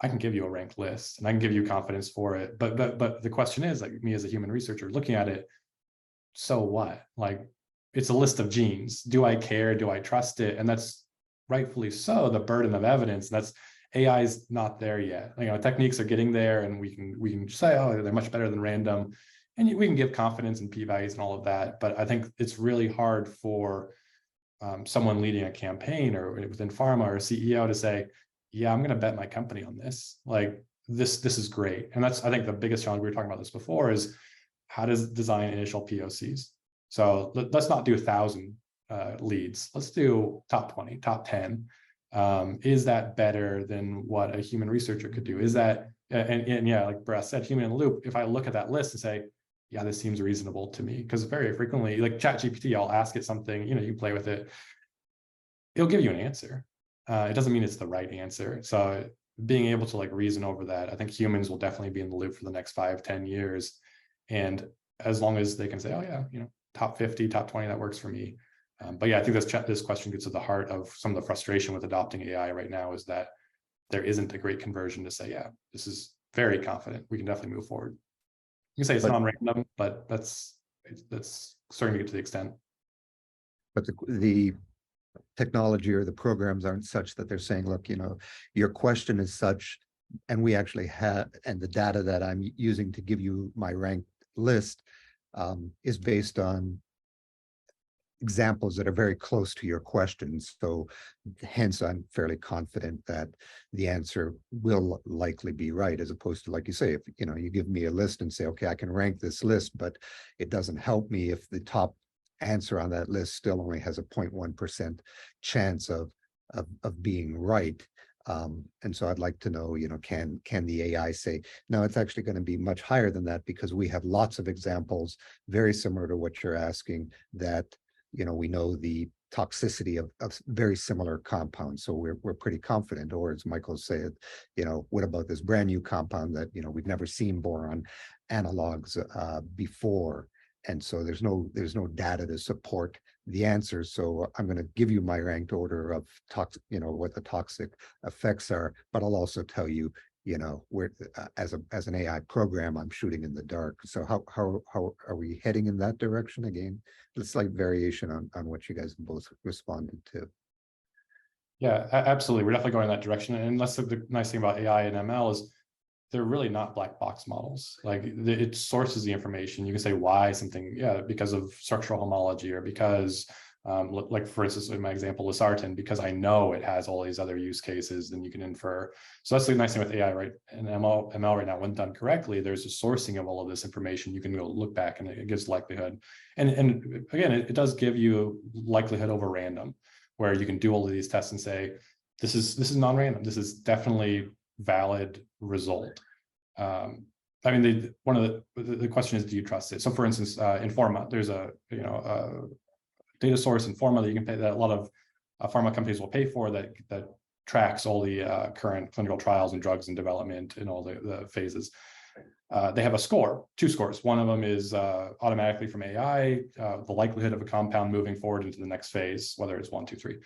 I can give you a ranked list and I can give you confidence for it, but the question is, like, me as a human researcher looking at it, so what? Like, it's a list of genes. Do I care? Do I trust it? And that's rightfully so, the burden of evidence. That's AI is not there yet. Techniques are getting there, and we can say, oh, they're much better than random, and we can give confidence in p-values and all of that. But I think it's really hard for someone leading a campaign or within pharma or a CEO to say, yeah, I'm going to bet my company on this. Like this is great. And that's, I think, the biggest challenge. We were talking about this before, is how to design initial POCs. So let's not do 1,000 leads. Let's do top 20, top 10. Is that better than what a human researcher could do? Is that, and yeah, like Brett said, human in the loop. If I look at that list and say, yeah, this seems reasonable to me, because very frequently, like ChatGPT, I'll ask it something, you play with it, it'll give you an answer. It doesn't mean it's the right answer. So being able to like reason over that, I think humans will definitely be in the loop for the next 5-10 years. And as long as they can say, oh yeah, top 50, top 20, that works for me. But yeah, I think this question gets to the heart of some of the frustration with adopting AI right now, is that there isn't a great conversion to say, yeah, this is very confident, we can definitely move forward. You can say it's non-random, but that's starting to get to the extent. But the technology or the programs aren't such that they're saying, look, your question is such, and we actually have, and the data that I'm using to give you my ranked list is based on examples that are very close to your questions. So hence, I'm fairly confident that the answer will likely be right, as opposed to, like you say, if you give me a list and say, okay, I can rank this list, but it doesn't help me if the top answer on that list still only has a 0.1% chance of being right. And so I'd like to know, can the AI say, no, it's actually going to be much higher than that, because we have lots of examples very similar to what you're asking, that we know the toxicity of very similar compounds, so we're pretty confident. Or as Michael said, what about this brand new compound that we've never seen boron analogs before, and so there's no data to support the answer. So I'm going to give you my ranked order of what the toxic effects are, but I'll also tell you, where as an AI program, I'm shooting in the dark. So how are we heading in that direction again? A slight variation on what you guys both responded to. Yeah, absolutely. We're definitely going in that direction. And that's the nice thing about AI and ML is they're really not black box models. Like it sources the information. You can say why something, yeah, because of structural homology, or because like for instance, in my example, losartan, because I know it has all these other use cases, then you can infer. So that's the nice thing with AI, right? And ML right now, when done correctly, there's a sourcing of all of this information. You can go look back, and it gives likelihood. And again, it does give you likelihood over random, where you can do all of these tests and say, this is non-random. This is definitely valid result. I mean, one of the question is, do you trust it? So for instance, Informa, there's a data source Informa that you can pay, that a lot of pharma companies will pay for, that tracks all the current clinical trials and drugs in development in all the phases. They have a score, 2 scores. One of them is automatically from AI, the likelihood of a compound moving forward into the next phase, whether it's 1, 2, 3.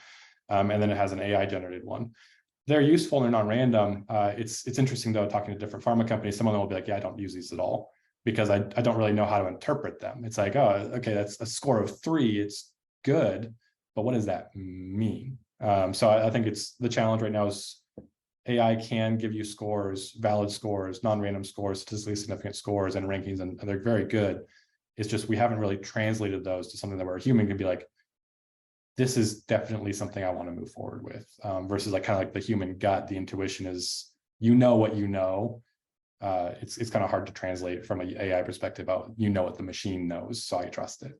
And then it has an AI generated one. They're useful and they're non-random. It's interesting though, talking to different pharma companies, some of them will be like, yeah, I don't use these at all, because I don't really know how to interpret them. It's like, oh, okay, that's a score of 3. It's good, but what does that mean? So I think it's the challenge right now is AI can give you scores, valid scores, non-random scores, statistically significant scores, and rankings, and they're very good. It's just we haven't really translated those to something that where a human can be like, this is definitely something I want to move forward with, versus like kind of like the human gut. The intuition is, what you know. It's kind of hard to translate from an AI perspective about what the machine knows, so I trust it.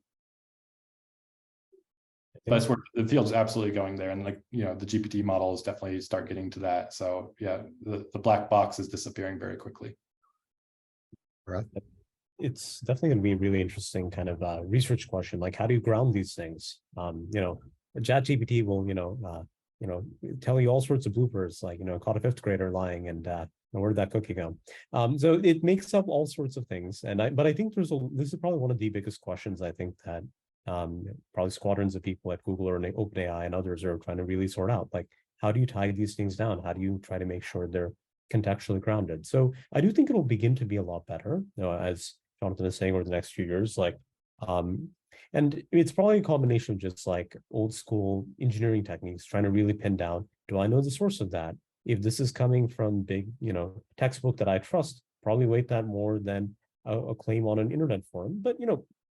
That's where the field's absolutely going there, and like the GPT models definitely start getting to that. So yeah, the black box is disappearing very quickly. Right. It's definitely going to be a really interesting kind of research question. Like, how do you ground these things? ChatGPT will tell you all sorts of bloopers, like caught a 5th grader lying, and where'd that cookie go? So it makes up all sorts of things, but I think this is probably one of the biggest questions. I think that probably squadrons of people at Google or OpenAI and others are trying to really sort out. Like, how do you tie these things down? How do you try to make sure they're contextually grounded? So I do think it'll begin to be a lot better, as Jonathan is saying, over the next few years. Like, And it's probably a combination of just like old school engineering techniques, trying to really pin down, do I know the source of that? If this is coming from big, textbook that I trust, probably weight that more than a claim on an internet forum. But,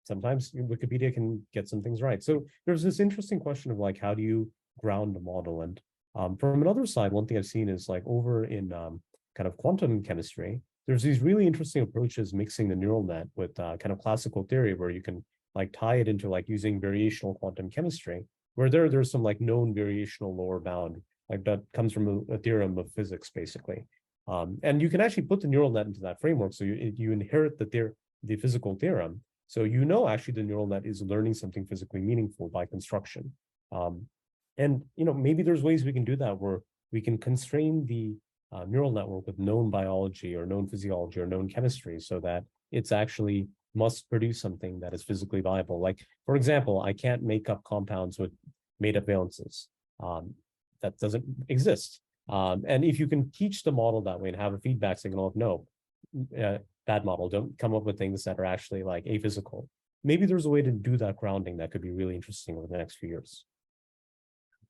sometimes Wikipedia can get some things right. So there's this interesting question of like, how do you ground a model? And from another side, one thing I've seen is like over in kind of quantum chemistry, there's these really interesting approaches mixing the neural net with kind of classical theory, where you can like tie it into like using variational quantum chemistry, where there's some like known variational lower bound, like that comes from a theorem of physics, basically. And you can actually put the neural net into that framework. So you inherit the physical theorem. So actually the neural net is learning something physically meaningful by construction. And maybe there's ways we can do that where we can constrain the neural network with known biology or known physiology or known chemistry, so that it's actually must produce something that is physically viable. Like, for example, I can't make up compounds with made-up valences. That doesn't exist. And if you can teach the model that way and have a feedback signal of no, bad model, don't come up with things that are actually like aphysical. Maybe there's a way to do that grounding that could be really interesting over the next few years.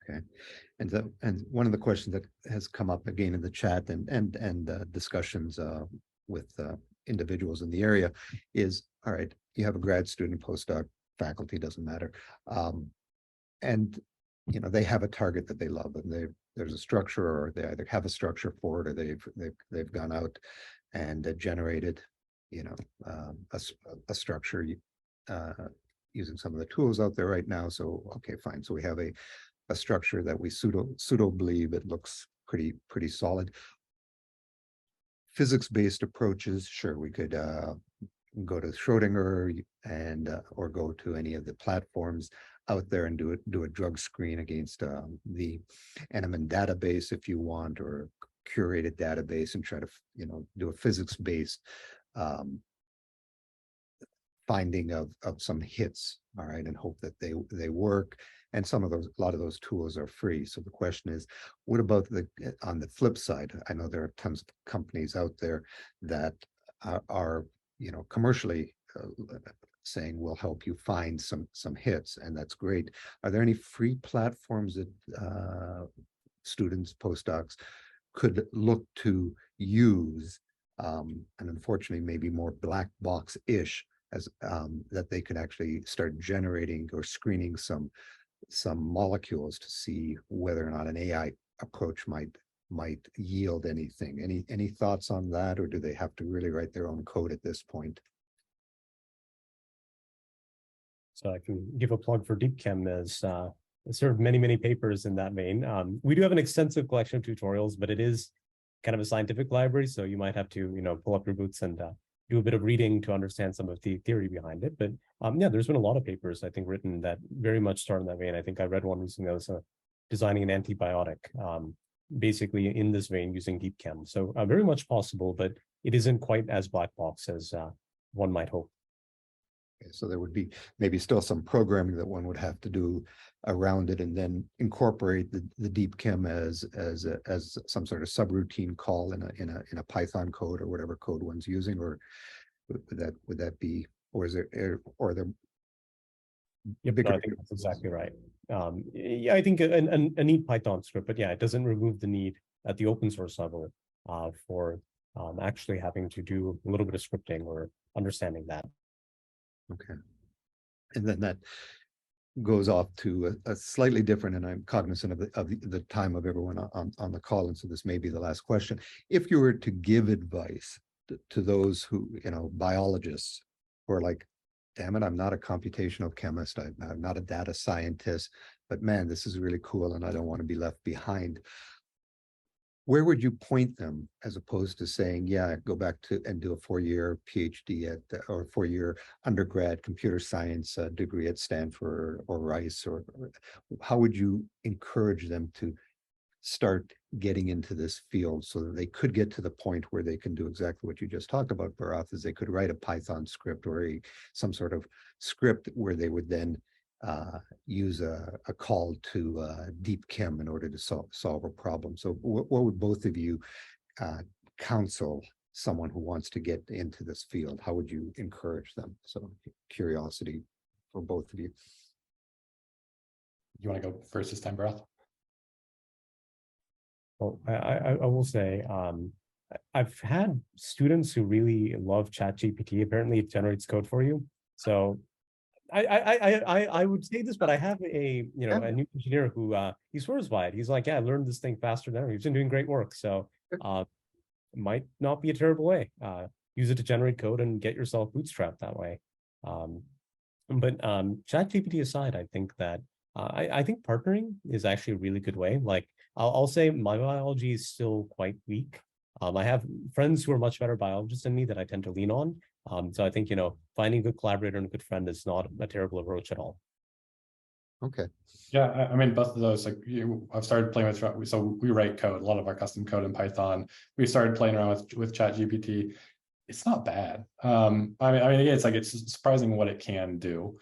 Okay, and one of the questions that has come up again in the chat and discussions with individuals in the area is, all right, you have a grad student, postdoc, faculty, doesn't matter, and they have a target that they love, and there's a structure, or they either have a structure for it, or they've gone out and generated a structure using some of the tools out there right now. So okay, fine, so we have a structure that we pseudo believe it looks pretty solid. Physics-based approaches, sure, we could go to Schrodinger and or go to any of the platforms out there and do a drug screen against the NMN database if you want, or curated database, and try to do a physics-based finding of some hits, all right, and hope that they work. And a lot of those tools are free. So the question is, what about on the flip side? I know there are tons of companies out there that are commercially saying we'll help you find some hits, and that's great. Are there any free platforms that students, postdocs could look to use, and unfortunately maybe more black box-ish, as that they could actually start generating or screening some molecules to see whether or not an AI approach might yield anything? Any thoughts on that, or do they have to really write their own code at this point? So I can give a plug for DeepChem as served many papers in that vein. We do have an extensive collection of tutorials, but it is kind of a scientific library, so you might have to pull up your boots and do a bit of reading to understand some of the theory behind it. But yeah, there's been a lot of papers, I think, written that very much start in that vein. I think I read one recently that was designing an antibiotic, basically in this vein using DeepChem. So very much possible, but it isn't quite as black box as one might hope. Okay, so there would be maybe still some programming that one would have to do around it, and then incorporate the DeepChem as some sort of subroutine call in a Python code or whatever code one's using, or would that be, or is there, or there? Yep, no, I think that's exactly right. Yeah, I think a neat Python script, but yeah, it doesn't remove the need at the open source level for actually having to do a little bit of scripting or understanding that. Okay. And then that goes off to a slightly different, and I'm cognizant of the time of everyone on the call, and so this may be the last question. If you were to give advice to those who, biologists who are like, damn it, I'm not a computational chemist, I'm not a data scientist, but man, this is really cool and I don't want to be left behind. Where would you point them, as opposed to saying, yeah, go back to and do a 4-year PhD or 4-year undergrad computer science degree at Stanford or Rice, or how would you encourage them to start getting into this field so that they could get to the point where they can do exactly what you just talked about, Bharath, is they could write a Python script or some sort of script where they would then use a call to DeepChem in order to solve a problem. So what would both of you counsel someone who wants to get into this field? How would you encourage them? So curiosity for both of you. You want to go first this time, Barath? Well, I will say, I've had students who really love ChatGPT. Apparently, it generates code for you. So I would say this, but I have a a new engineer who he swears by it. He's like, yeah, I learned this thing faster than ever. He's been doing great work. So might not be a terrible way. Use it to generate code and get yourself bootstrapped that way. But ChatGPT aside, I think that I think partnering is actually a really good way. Like I'll say my biology is still quite weak. I have friends who are much better biologists than me that I tend to lean on. So I think, finding a good collaborator and a good friend is not a terrible approach at all. Okay. Yeah, I mean, both of those, like I've started playing with, so we write code, a lot of our custom code in Python. We started playing around with ChatGPT. It's not bad. I mean, again, it's surprising what it can do.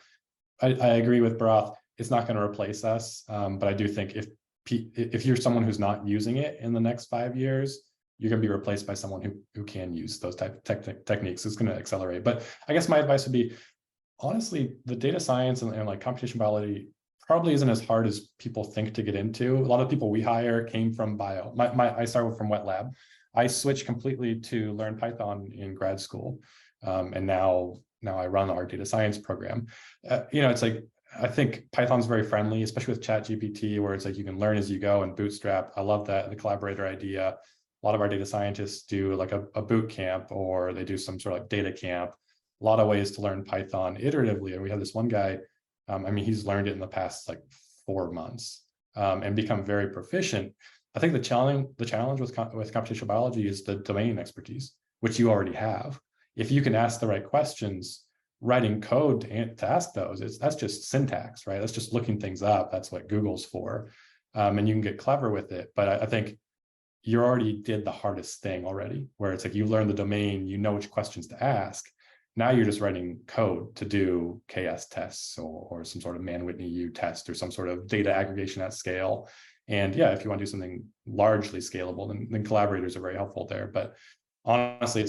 I agree with Barath. It's not going to replace us, but I do think if you're someone who's not using it in the next 5 years, you're going to be replaced by someone who can use those type of techniques. It's going to accelerate. But I guess my advice would be, honestly, the data science and like computational biology probably isn't as hard as people think to get into. A lot of people we hire came from bio. I started from wet lab. I switched completely to learn Python in grad school, and now I run our data science program. It's like, I think Python's very friendly, especially with ChatGPT, where it's like you can learn as you go and bootstrap. I love that, the collaborator idea. A lot of our data scientists do like a boot camp, or they do some sort of like data camp. A lot of ways to learn Python iteratively. And we have this one guy, he's learned it in the past like 4 months and become very proficient. I think the challenge with computational biology is the domain expertise, which you already have. If you can ask the right questions, writing code to ask those, that's just syntax, right? That's just looking things up. That's what Google's for. And you can get clever with it. But I think you already did the hardest thing already, where it's like you learn the domain, you know which questions to ask. Now you're just writing code to do KS tests or some sort of Mann-Whitney U test or some sort of data aggregation at scale. And yeah, if you want to do something largely scalable, then collaborators are very helpful there. But honestly,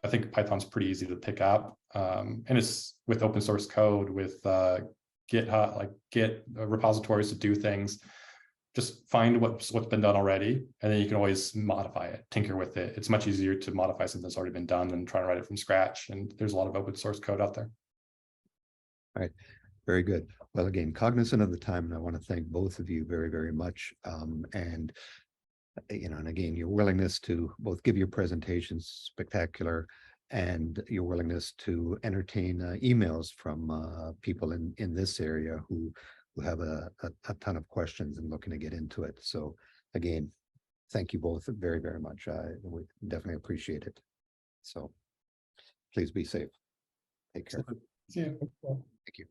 I think Python's pretty easy to pick up. And it's with open source code, with GitHub, like Git repositories to do things. Just find what's been done already, and then you can always modify it, tinker with it. It's much easier to modify something that's already been done than trying to write it from scratch. And there's a lot of open source code out there. All right. Very good. Well, again, cognizant of the time, and I want to thank both of you very, very much. And again, your willingness to both give your presentations spectacular, and your willingness to entertain emails from people in this area who have a ton of questions and looking to get into it. So again, thank you both very, very much. We definitely appreciate it. So please be safe. Take care. See you. Thank you.